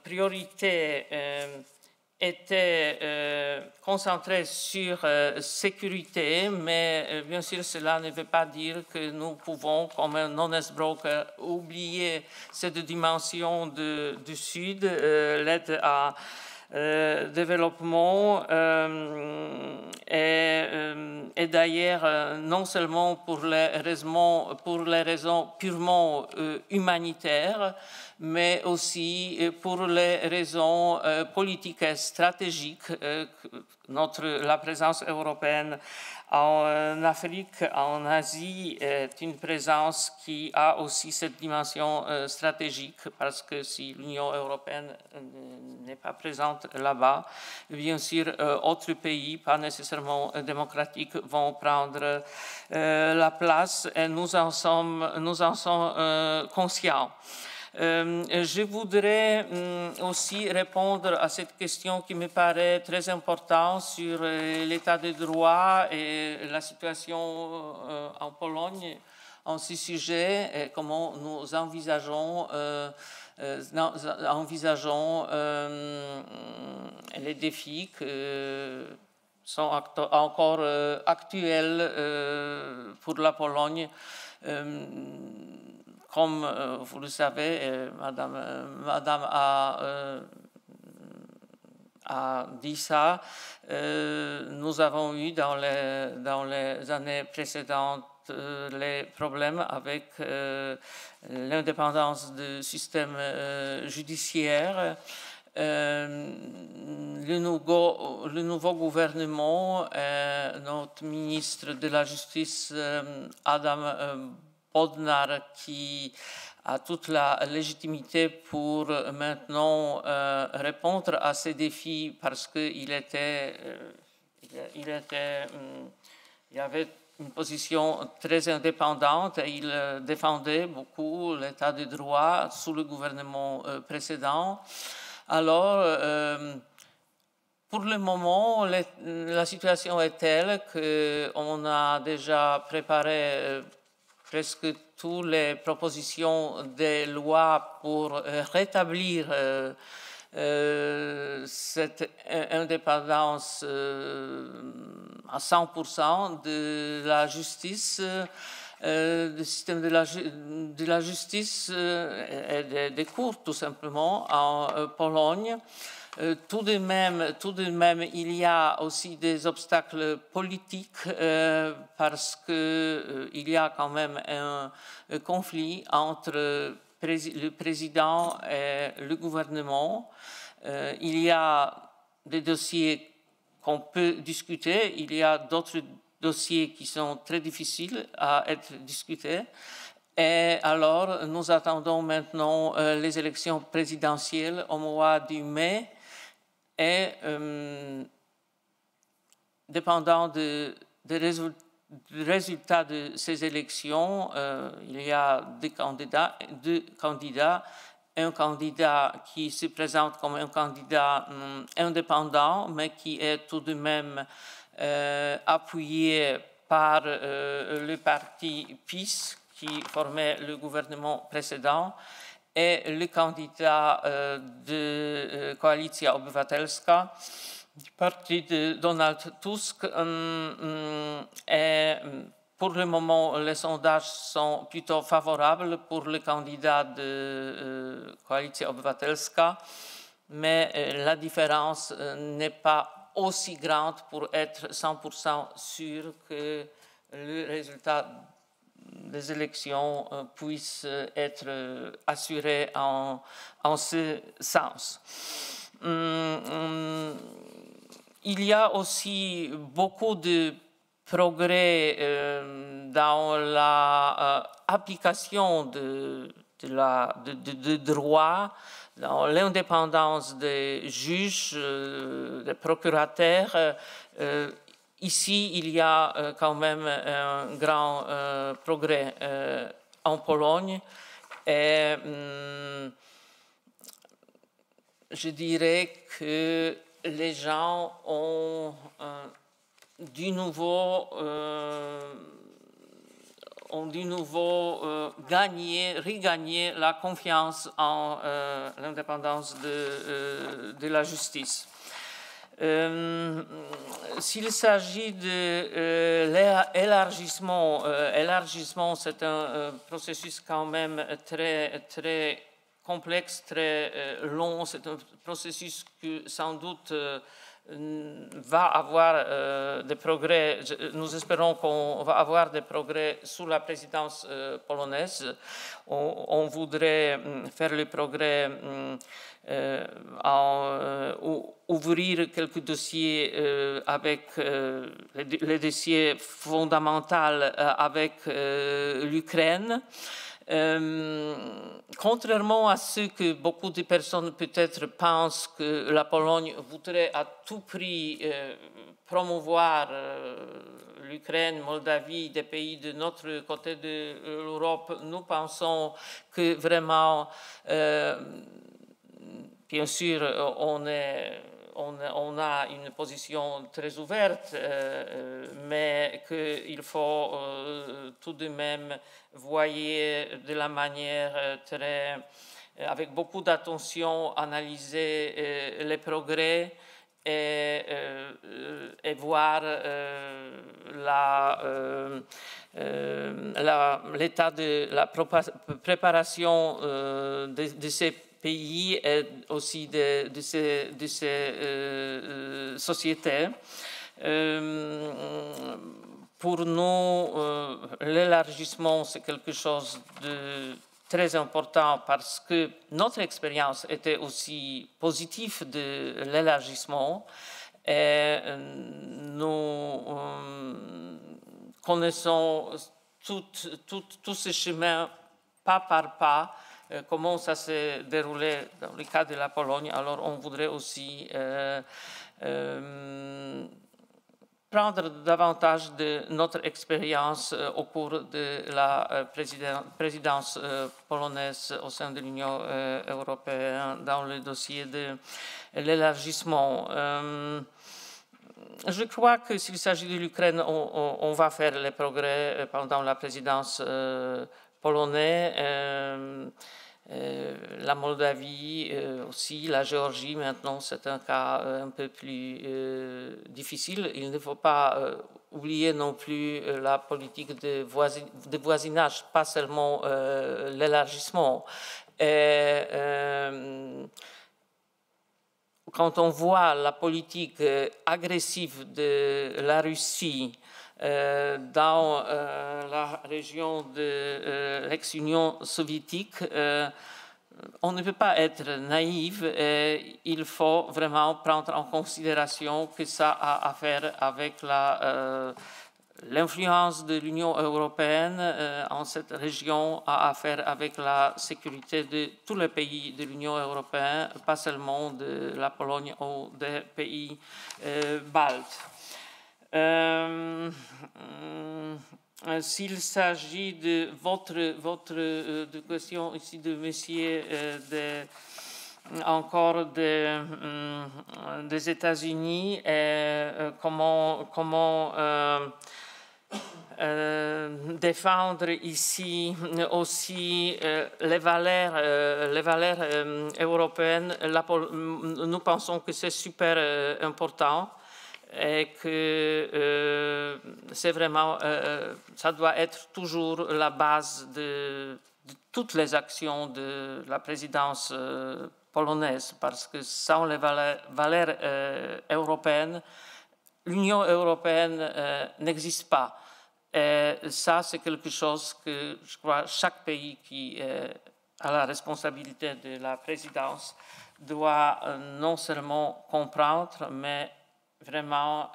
priorités était concentré sur sécurité, mais bien sûr cela ne veut pas dire que nous pouvons, comme un honest broker, oublier cette dimension du Sud, l'aide à développement et d'ailleurs non seulement pour les raisons purement humanitaires, mais aussi pour les raisons politiques et stratégiques. La présence européenne en Afrique, en Asie, est une présence qui a aussi cette dimension stratégique, parce que si l'Union européenne n'est pas présente là-bas, bien sûr, autres pays, pas nécessairement démocratiques, vont prendre la place et nous en sommes conscients. Je voudrais aussi répondre à cette question qui me paraît très importante sur l'état de droit et la situation en Pologne en ce sujet et comment nous envisageons les défis qui sont encore actuels pour la Pologne. Comme vous le savez, Madame a dit ça, nous avons eu dans les années précédentes les problèmes avec l'indépendance du système judiciaire. Le nouveau gouvernement, notre ministre de la Justice, Adam Bodnar, qui a toute la légitimité pour maintenant répondre à ces défis parce qu'il avait une position très indépendante et il défendait beaucoup l'état de droit sous le gouvernement précédent. Alors, pour le moment, la situation est telle qu'on a déjà préparé presque toutes les propositions de loi pour rétablir cette indépendance à 100% de la justice, du système de la justice et des cours tout simplement en Pologne. Tout de même, il y a aussi des obstacles politiques parce qu'il y a quand même un conflit entre le président et le gouvernement. Il y a des dossiers qu'on peut discuter, il y a d'autres dossiers qui sont très difficiles à être discutés. Et alors, nous attendons maintenant les élections présidentielles au mois de mai. Et dépendant des résultats de ces élections, il y a deux candidats, un candidat qui se présente comme un candidat indépendant, mais qui est tout de même appuyé par le parti PiS qui formait le gouvernement précédent, et le candidat de Koalicja Obywatelska, du parti de Donald Tusk. Et pour le moment, les sondages sont plutôt favorables pour le candidat de Koalicja Obywatelska, mais la différence n'est pas aussi grande pour être 100% sûr que le résultat des élections puissent être assurées en ce sens. Il y a aussi beaucoup de progrès dans l'application de droit, dans l'indépendance des juges, des procurateurs. Ici, il y a quand même un grand progrès en Pologne. Et je dirais que les gens ont du nouveau regagné la confiance en l'indépendance de la justice. S'il s'agit de l'élargissement, c'est un processus quand même très complexe, très long. C'est un processus qui sans doute va avoir des progrès. Nous espérons qu'on va avoir des progrès sous la présidence polonaise. On voudrait faire le progrès ouvrir quelques dossiers avec les dossiers fondamentaux avec l'Ukraine. Contrairement à ce que beaucoup de personnes peut-être pensent que la Pologne voudrait à tout prix promouvoir l'Ukraine, Moldavie, des pays de notre côté de l'Europe, nous pensons que vraiment, bien sûr, on a une position très ouverte, mais qu'il faut tout de même voyer de la manière avec beaucoup d'attention, analyser les progrès et voir l'état de la préparation de ces pays et aussi de ces sociétés. Pour nous, l'élargissement, c'est quelque chose de très important parce que notre expérience était aussi positive de l'élargissement et nous connaissons tout ce chemin pas par pas, comment ça s'est déroulé dans le cas de la Pologne. Alors on voudrait aussi prendre davantage de notre expérience au cours de la présidence polonaise au sein de l'Union européenne dans le dossier de l'élargissement. Je crois que s'il s'agit de l'Ukraine, on va faire les progrès pendant la présidence polonaise. La Moldavie aussi, la Géorgie maintenant, c'est un cas un peu plus difficile. Il ne faut pas oublier non plus la politique de voisinage, pas seulement l'élargissement. quand on voit la politique agressive de la Russie dans la région de l'ex-Union soviétique, on ne peut pas être naïf. Il faut vraiment prendre en considération que ça a à faire avec l'influence de l'Union européenne en cette région, a à faire avec la sécurité de tous les pays de l'Union européenne, pas seulement de la Pologne ou des pays baltes. S'il s'agit de votre question ici de monsieur encore des États-Unis et comment défendre ici aussi les valeurs européennes, nous pensons que c'est super important et que c'est vraiment, ça doit être toujours la base de toutes les actions de la présidence polonaise, parce que sans les valeurs européennes, l'Union européenne n'existe pas. Et ça, c'est quelque chose que je crois chaque pays qui a la responsabilité de la présidence doit non seulement comprendre, mais vraiment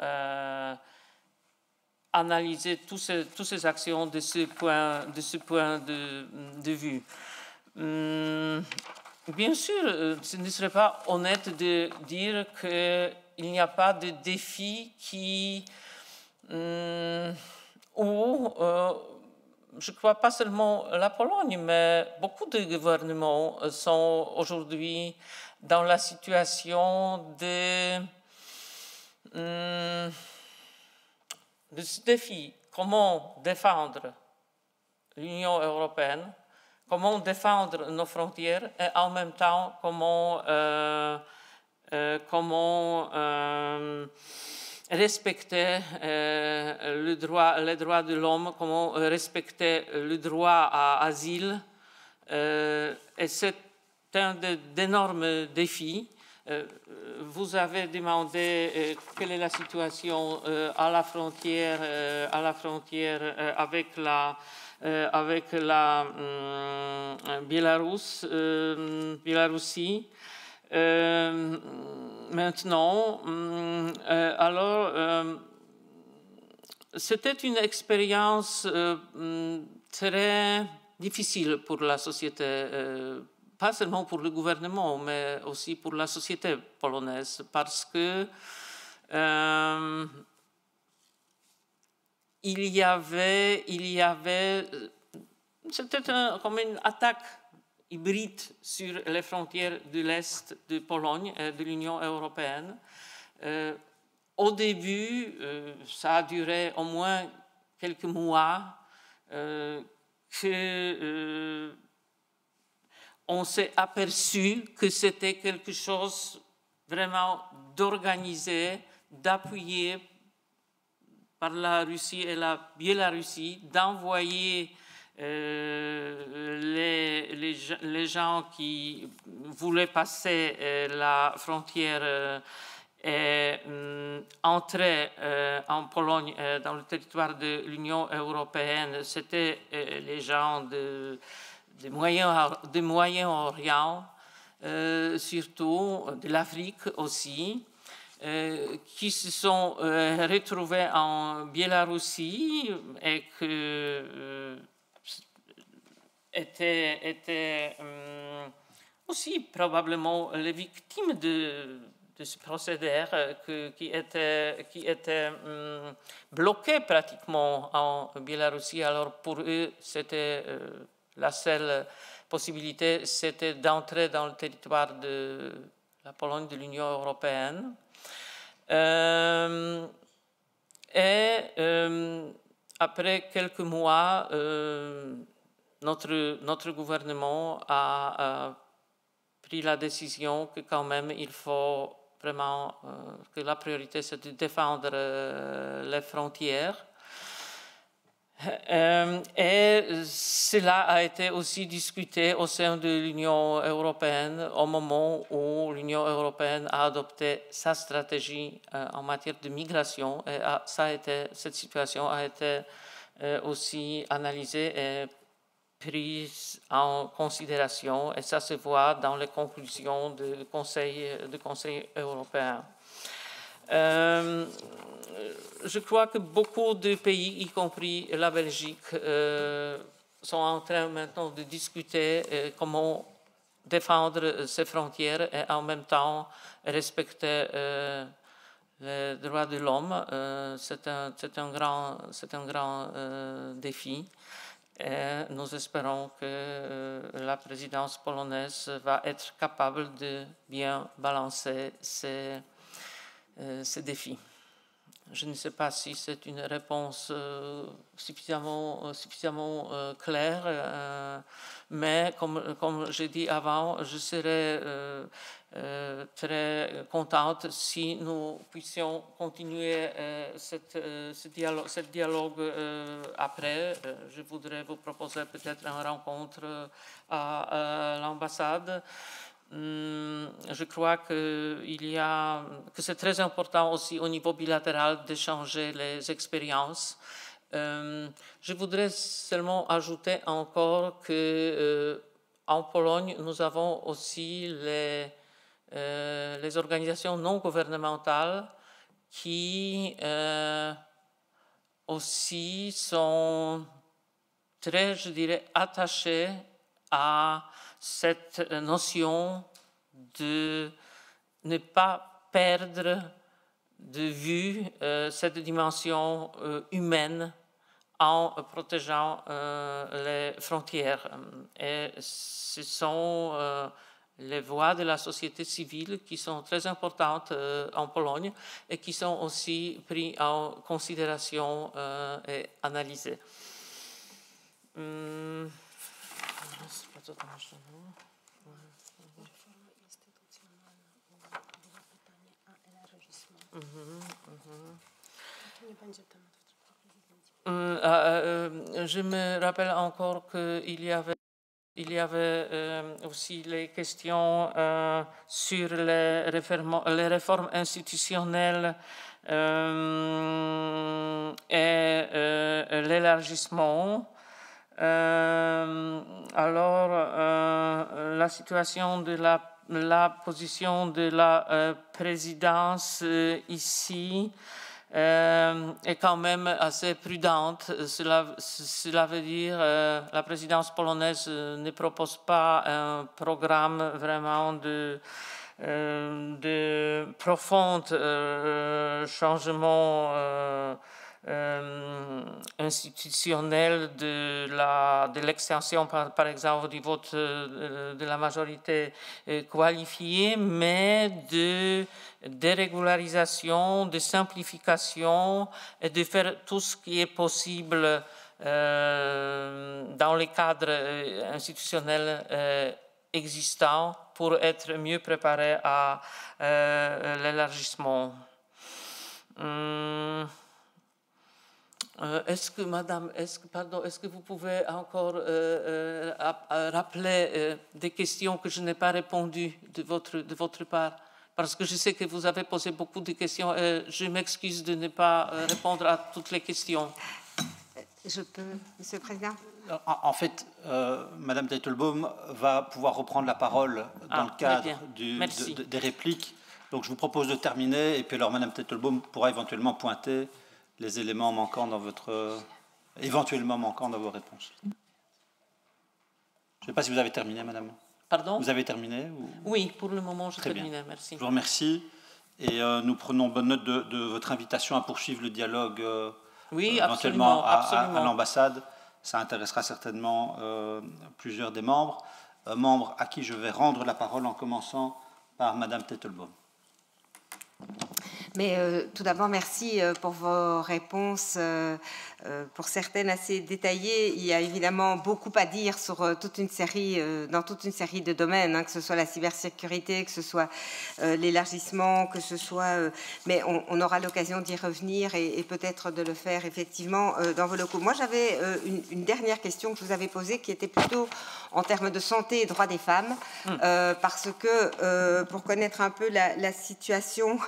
analyser toutes ces actions de ce point de vue. Bien sûr, ce ne serait pas honnête de dire qu'il n'y a pas de défis où, je ne crois pas seulement la Pologne, mais beaucoup de gouvernements sont aujourd'hui dans la situation de ce défi. Comment défendre l'Union européenne, comment défendre nos frontières et en même temps comment respecter les droits de l'homme, comment respecter le droit à asile. Et c'est un d'énormes défis. Vous avez demandé quelle est la situation à la frontière avec la Biélorussie. Maintenant, alors, c'était une expérience très difficile pour la société, pas seulement pour le gouvernement, mais aussi pour la société polonaise, parce que c'était comme une attaque hybride sur les frontières de l'Est de Pologne et de l'Union européenne. Au début, ça a duré au moins quelques mois, on s'est aperçu que c'était quelque chose vraiment d'organisé, d'appuyé par la Russie et la Biélorussie, d'envoyer les gens qui voulaient passer la frontière et entrer en Pologne, dans le territoire de l'Union européenne. C'était les gens de Moyen-Orient, surtout de l'Afrique aussi, qui se sont retrouvés en Biélorussie et que étaient aussi probablement les victimes de ce procédé qui était bloqué pratiquement en Biélorussie. Alors pour eux, c'était la seule possibilité, c'était d'entrer dans le territoire de la Pologne, de l'Union européenne. Après quelques mois, notre gouvernement a pris la décision que quand même il faut vraiment que la priorité c'est de défendre les frontières. Et cela a été aussi discuté au sein de l'Union européenne au moment où l'Union européenne a adopté sa stratégie en matière de migration. Et cette situation a été aussi analysée et prise en considération. Et ça se voit dans les conclusions du Conseil européen. Je crois que beaucoup de pays, y compris la Belgique, sont en train maintenant de discuter comment défendre ses frontières et en même temps respecter les droits de l'homme. C'est un grand défi. Et nous espérons que la présidence polonaise va être capable de bien balancer ces défis. Je ne sais pas si c'est une réponse suffisamment claire, mais comme j'ai dit avant, je serais très contente si nous puissions continuer ce dialogue après. Je voudrais vous proposer peut-être une rencontre à l'ambassade. Je crois que c'est très important aussi au niveau bilatéral d'échanger les expériences. Je voudrais seulement ajouter encore que en Pologne, nous avons aussi les organisations non gouvernementales qui aussi sont très, je dirais, attachées à cette notion de ne pas perdre de vue cette dimension humaine en protégeant les frontières. Et ce sont les voix de la société civile qui sont très importantes en Pologne et qui sont aussi prises en considération et analysées. Co tam jeszcze było? Je me rappelle encore qu'il y avait aussi les questions sur les réformes institutionnelles et l'élargissement. Alors, la situation de la position de la présidence ici est quand même assez prudente. Cela veut dire que la présidence polonaise ne propose pas un programme vraiment de profond changement institutionnel de l'extension, par exemple, du vote de la majorité qualifiée, mais de dérégularisation, de simplification et de faire tout ce qui est possible dans les cadres institutionnels existants pour être mieux préparé à l'élargissement. Est-ce que vous pouvez encore rappeler des questions que je n'ai pas répondues de votre part? Parce que je sais que vous avez posé beaucoup de questions et je m'excuse de ne pas répondre à toutes les questions. Je peux, Monsieur le Président? En fait, Madame Teitelbaum va pouvoir reprendre la parole dans le cadre des répliques. Donc je vous propose de terminer et puis alors Madame Teitelbaum pourra éventuellement pointer les éléments manquants éventuellement manquants dans vos réponses. Je ne sais pas si vous avez terminé, Madame. Pardon? Vous avez terminé ou... Oui, pour le moment, je termine. Merci. Je vous remercie et nous prenons bonne note de votre invitation à poursuivre le dialogue éventuellement à l'ambassade. Ça intéressera certainement plusieurs des membres. Membres à qui je vais rendre la parole en commençant par Madame Teitelbaum. Mais tout d'abord, merci pour vos réponses pour certaines assez détaillées. Il y a évidemment beaucoup à dire sur dans toute une série de domaines, hein, que ce soit la cybersécurité, que ce soit l'élargissement, que ce soit... mais on aura l'occasion d'y revenir et peut-être de le faire effectivement dans vos locaux. Moi, j'avais une dernière question que je vous avais posée qui était plutôt en termes de santé et droits des femmes, parce que pour connaître un peu la situation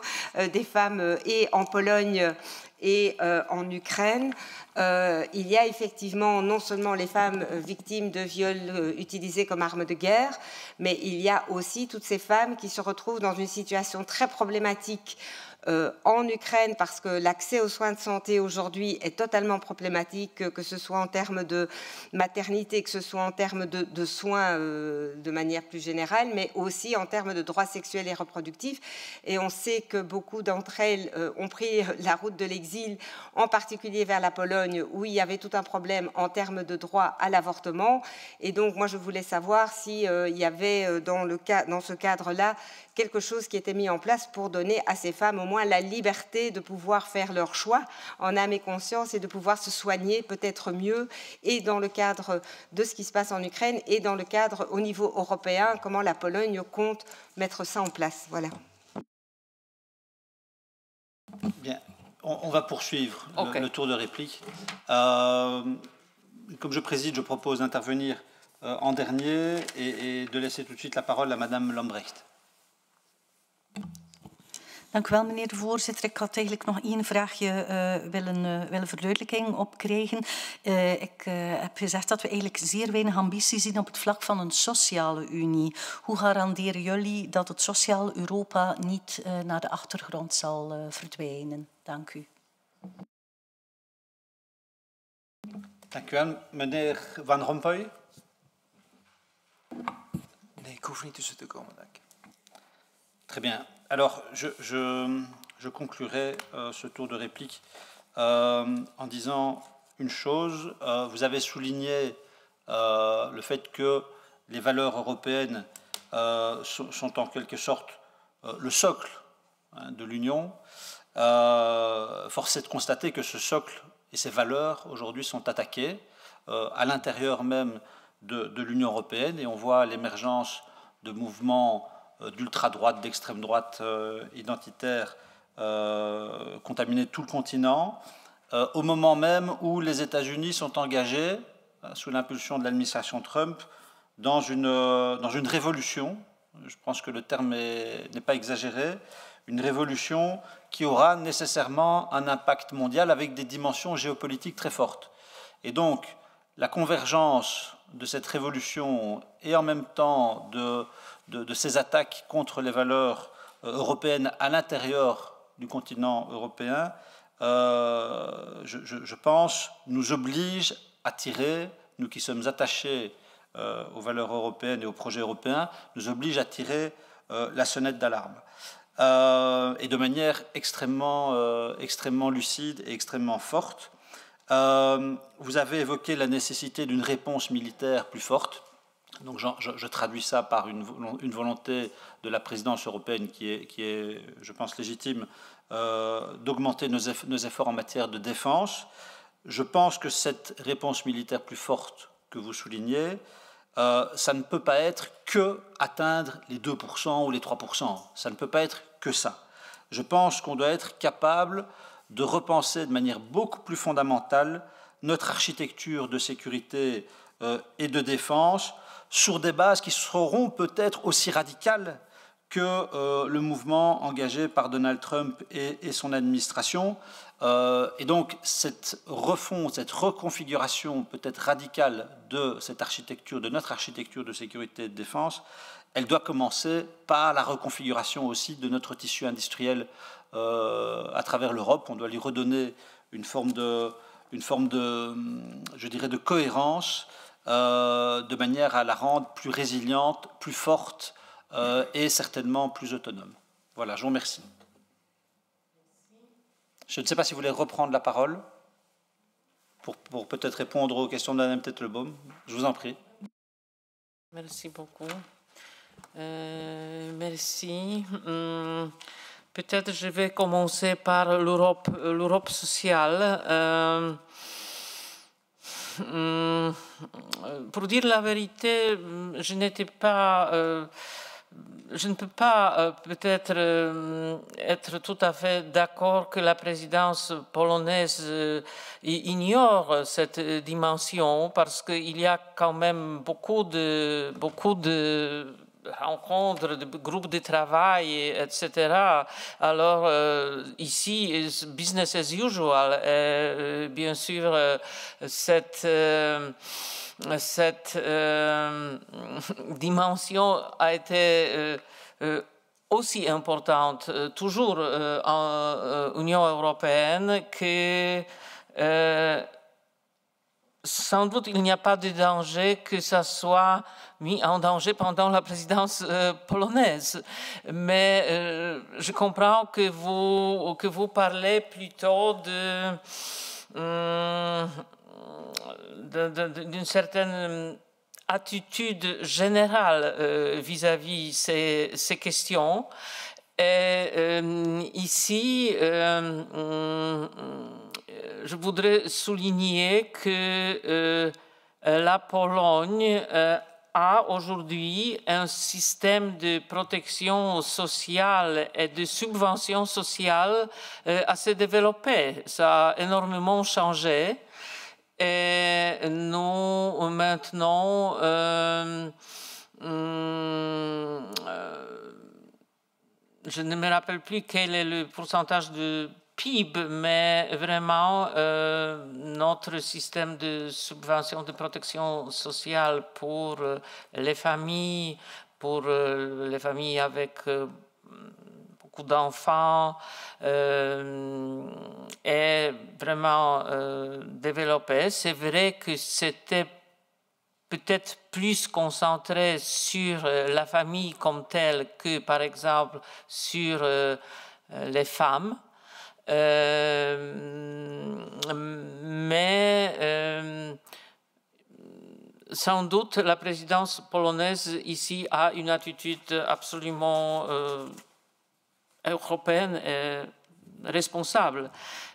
des femmes et en Pologne et en Ukraine, il y a effectivement non seulement les femmes victimes de viols utilisés comme armes de guerre, mais il y a aussi toutes ces femmes qui se retrouvent dans une situation très problématique en Ukraine, parce que l'accès aux soins de santé aujourd'hui est totalement problématique, que ce soit en termes de maternité, que ce soit en termes de soins de manière plus générale, mais aussi en termes de droits sexuels et reproductifs. Et on sait que beaucoup d'entre elles ont pris la route de l'exil, en particulier vers la Pologne, où il y avait tout un problème en termes de droit à l'avortement. Et donc, moi, je voulais savoir s'il y avait dans ce cadre-là quelque chose qui était mis en place pour donner à ces femmes au moins la liberté de pouvoir faire leur choix en âme et conscience et de pouvoir se soigner peut-être mieux, et dans le cadre de ce qui se passe en Ukraine et dans le cadre au niveau européen, comment la Pologne compte mettre ça en place. Voilà. Bien, on va poursuivre le tour de réplique. Comme je préside, je propose d'intervenir en dernier et de laisser tout de suite la parole à Madame Lambrecht. Dank u wel, meneer de voorzitter. Ik had eigenlijk nog één vraagje willen verduidelijking op krijgen. Ik heb gezegd dat we eigenlijk zeer weinig ambitie zien op het vlak van een sociale unie. Hoe garanderen jullie dat het sociale Europa niet naar de achtergrond zal verdwijnen? Dank u. Dank u wel. Meneer Van Rompuy? Nee, ik hoef niet tussen te komen, dank u. Très bien. Alors, je conclurai ce tour de réplique en disant une chose. Vous avez souligné le fait que les valeurs européennes sont en quelque sorte le socle de l'Union. Force est de constater que ce socle et ces valeurs aujourd'hui sont attaquées à l'intérieur même de l'Union européenne, et on voit l'émergence de mouvements d'ultra-droite, d'extrême-droite identitaire contaminer tout le continent, au moment même où les États-Unis sont engagés, sous l'impulsion de l'administration Trump, dans une révolution, je pense que le terme n'est pas exagéré, une révolution qui aura nécessairement un impact mondial avec des dimensions géopolitiques très fortes. Et donc, la convergence de cette révolution et en même temps de ces attaques contre les valeurs européennes à l'intérieur du continent européen, je pense, nous oblige à tirer, nous qui sommes attachés aux valeurs européennes et au projet européen, nous oblige à tirer la sonnette d'alarme. Et de manière extrêmement lucide et extrêmement forte. Vous avez évoqué la nécessité d'une réponse militaire plus forte. Donc je traduis ça par une volonté de la présidence européenne qui est, je pense, légitime, d'augmenter nos efforts en matière de défense. Je pense que cette réponse militaire plus forte que vous soulignez, ça ne peut pas être que atteindre les 2% ou les 3%. Ça ne peut pas être que ça. Je pense qu'on doit être capable de repenser de manière beaucoup plus fondamentale notre architecture de sécurité et de défense sur des bases qui seront peut-être aussi radicales que le mouvement engagé par Donald Trump et son administration. Et donc cette refonte, cette reconfiguration peut-être radicale de cette architecture, de notre architecture de sécurité et de défense, elle doit commencer par la reconfiguration aussi de notre tissu industriel à travers l'Europe. On doit lui redonner une forme de, je dirais, de cohérence, de manière à la rendre plus résiliente, plus forte et certainement plus autonome. Voilà, je vous remercie. Je ne sais pas si vous voulez reprendre la parole pour peut-être répondre aux questions de Mme Tettelbaum. Je vous en prie. Merci beaucoup. Merci. Peut-être je vais commencer par l'Europe sociale. pour dire la vérité, je n'étais pas... je ne peux pas peut-être être tout à fait d'accord que la présidence polonaise ignore cette dimension, parce qu'il y a quand même beaucoup de rencontres, de groupes de travail, etc. Alors ici, business as usual. Et, bien sûr, cette dimension a été aussi importante toujours en Union européenne que sans doute il n'y a pas de danger que ça soit mis en danger pendant la présidence polonaise. Mais je comprends que vous parlez plutôt d'une certaine attitude générale vis-à-vis ces questions. Et ici, je voudrais souligner que la Pologne a aujourd'hui un système de protection sociale et de subvention sociale assez développé. Ça a énormément changé. Et nous, maintenant, je ne me rappelle plus quel est le pourcentage de PIB, mais vraiment, notre système de subvention de protection sociale pour les familles avec beaucoup d'enfants est vraiment développé. C'est vrai que c'était peut-être plus concentré sur la famille comme telle que, par exemple, sur les femmes. Mais sans doute, la présidence polonaise ici a une attitude absolument européenne et responsable.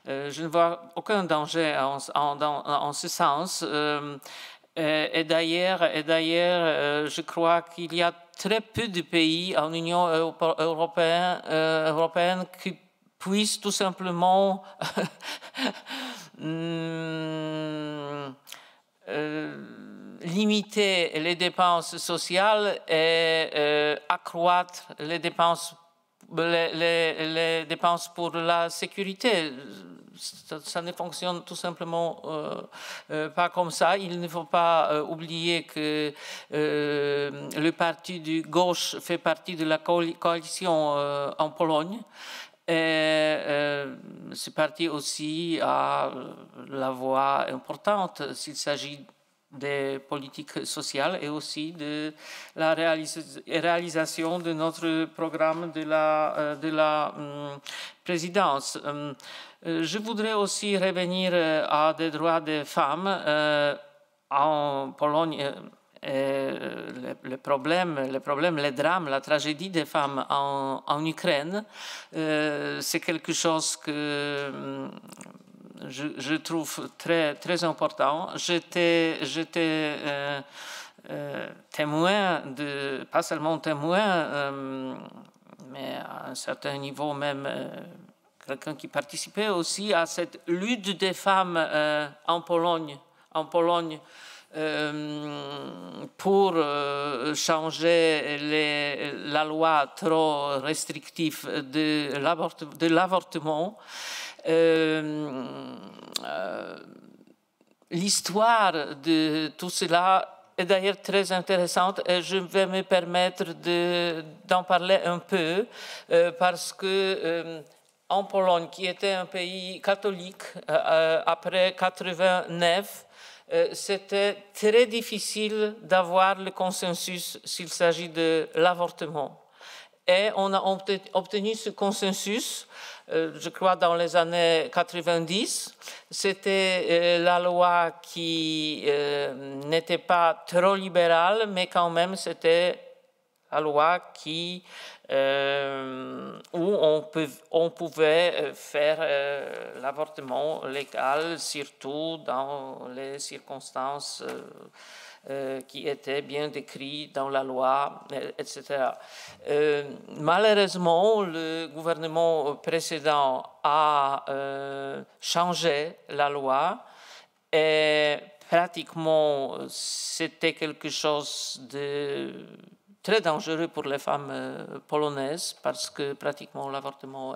Je ne vois aucun danger en ce sens. Et d'ailleurs, je crois qu'il y a très peu de pays en Union européenne qui puissent tout simplement limiter les dépenses sociales et accroître les dépenses pour la sécurité. Ça ne fonctionne tout simplement pas comme ça. Il ne faut pas oublier que le parti de gauche fait partie de la coalition en Pologne. Et ce parti aussi a la voix importante s'il s'agit des politiques sociales et aussi de la réalisation de notre programme de la présidence. Je voudrais aussi revenir à des droits des femmes en Pologne. Les problèmes, les drames, la tragédie des femmes en Ukraine, c'est quelque chose que je trouve très, très important. J'étais témoin, pas seulement témoin, mais à un certain niveau même quelqu'un qui participait aussi à cette lutte des femmes en Pologne pour changer la loi trop restrictive de l'avortement. L'histoire de tout cela est d'ailleurs très intéressante et je vais me permettre d'en parler un peu parce que en Pologne, qui était un pays catholique après 1989, c'était très difficile d'avoir le consensus s'il s'agit de l'avortement. Et on a obtenu ce consensus, je crois, dans les années 90. C'était la loi qui n'était pas trop libérale, mais quand même, c'était loi où on pouvait faire l'avortement légal, surtout dans les circonstances qui étaient bien décrites dans la loi, etc. Malheureusement, le gouvernement précédent a changé la loi et pratiquement c'était quelque chose de très dangereux pour les femmes polonaises parce que pratiquement l'avortement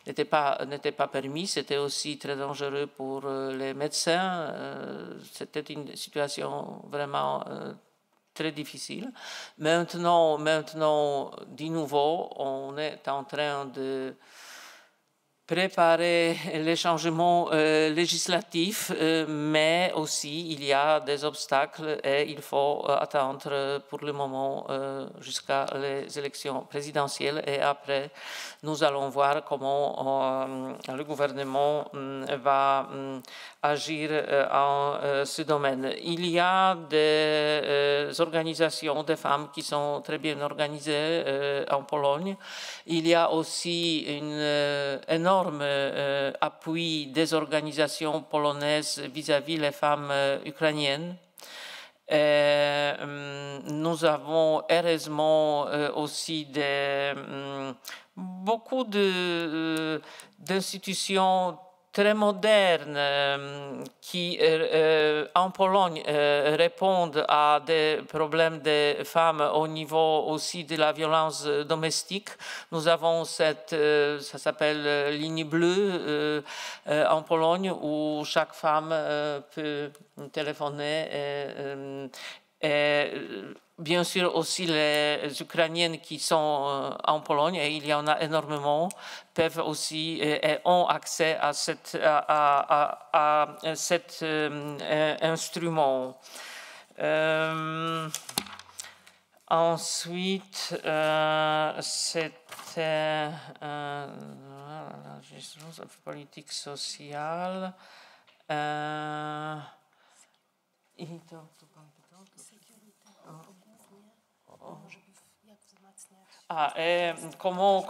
n'était pas permis. C'était aussi très dangereux pour les médecins. C'était une situation vraiment très difficile. Maintenant, de nouveau, on est en train de préparer les changements législatifs, mais aussi il y a des obstacles et il faut attendre pour le moment jusqu'à les élections présidentielles et après nous allons voir comment le gouvernement va agir en ce domaine. Il y a des organisations de femmes qui sont très bien organisées en Pologne. Il y a aussi un énorme appui des organisations polonaises vis-à-vis les femmes ukrainiennes. Et, nous avons heureusement aussi beaucoup d'institutions très modernes qui, en Pologne, répondent à des problèmes des femmes au niveau aussi de la violence domestique. Nous avons ça s'appelle ligne bleue en Pologne, où chaque femme peut téléphoner et bien sûr aussi les Ukrainiennes qui sont en Pologne, et il y en a énormément, peuvent aussi et ont accès à cet instrument. Ensuite, c'était la politique sociale. Et comment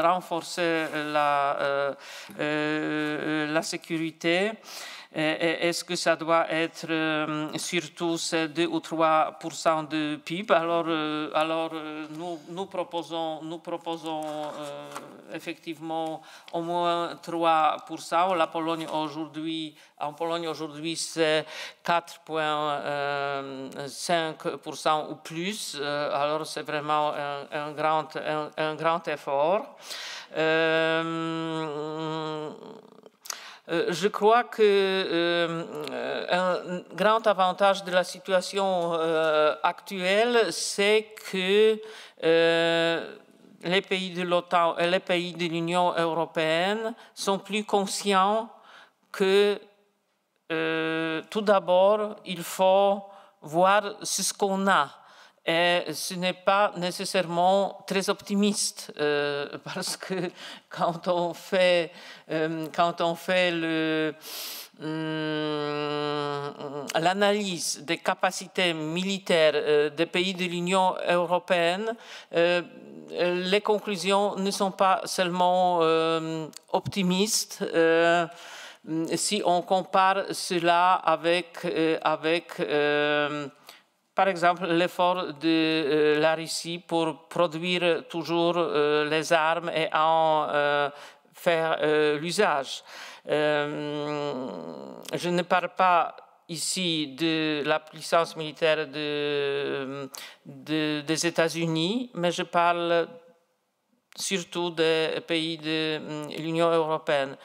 renforcer la sécurité? Est-ce que ça doit être surtout ces 2 ou 3% de PIB? Alors nous proposons effectivement au moins 3%. En Pologne aujourd'hui, c'est 4,5% ou plus. Alors c'est vraiment un grand effort. Je crois qu'un grand avantage de la situation actuelle, c'est que les pays de l'OTAN et les pays de l'Union européenne sont plus conscients que tout d'abord, il faut voir ce qu'on a. Et ce n'est pas nécessairement très optimiste parce que quand on fait l'analyse des capacités militaires des pays de l'Union européenne, les conclusions ne sont pas seulement optimistes. Si on compare cela avec par exemple, l'effort de la Russie pour produire toujours les armes et en faire l'usage. Je ne parle pas ici de la puissance militaire des États-Unis, mais je parle surtout des pays de l'Union européenne.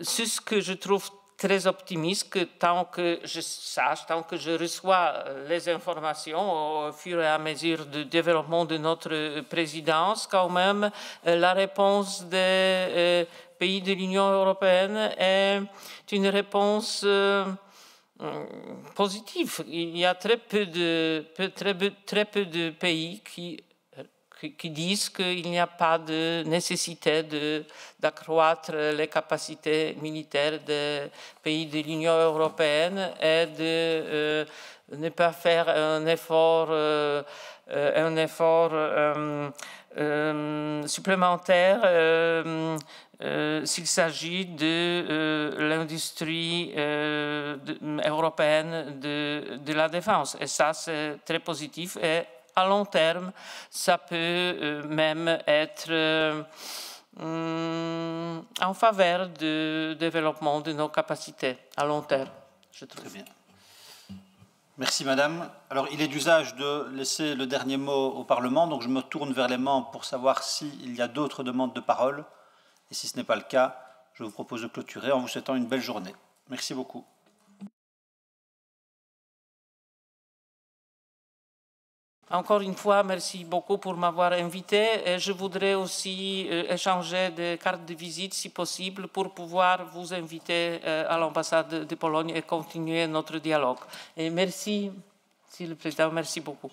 C'est ce que je trouve très optimiste, que tant que je sache, tant que je reçois les informations au fur et à mesure du développement de notre présidence, quand même, la réponse des pays de l'Union européenne est une réponse positive. Il y a très peu de pays qui qui disent qu'il n'y a pas de nécessité d'accroître les capacités militaires des pays de l'Union européenne et de ne pas faire un effort supplémentaire s'il s'agit de l'industrie européenne de la défense. Et ça, c'est très positif. Et à long terme, ça peut même être en faveur du développement de nos capacités à long terme, je trouve. Très bien. Merci, Madame. Alors, il est d'usage de laisser le dernier mot au Parlement, donc je me tourne vers les membres pour savoir s'il y a d'autres demandes de parole. Et si ce n'est pas le cas, je vous propose de clôturer en vous souhaitant une belle journée. Merci beaucoup. Encore une fois, merci beaucoup pour m'avoir invité. Et je voudrais aussi échanger des cartes de visite, si possible, pour pouvoir vous inviter à l'ambassade de Pologne et continuer notre dialogue. Et merci, Monsieur le Président, merci beaucoup.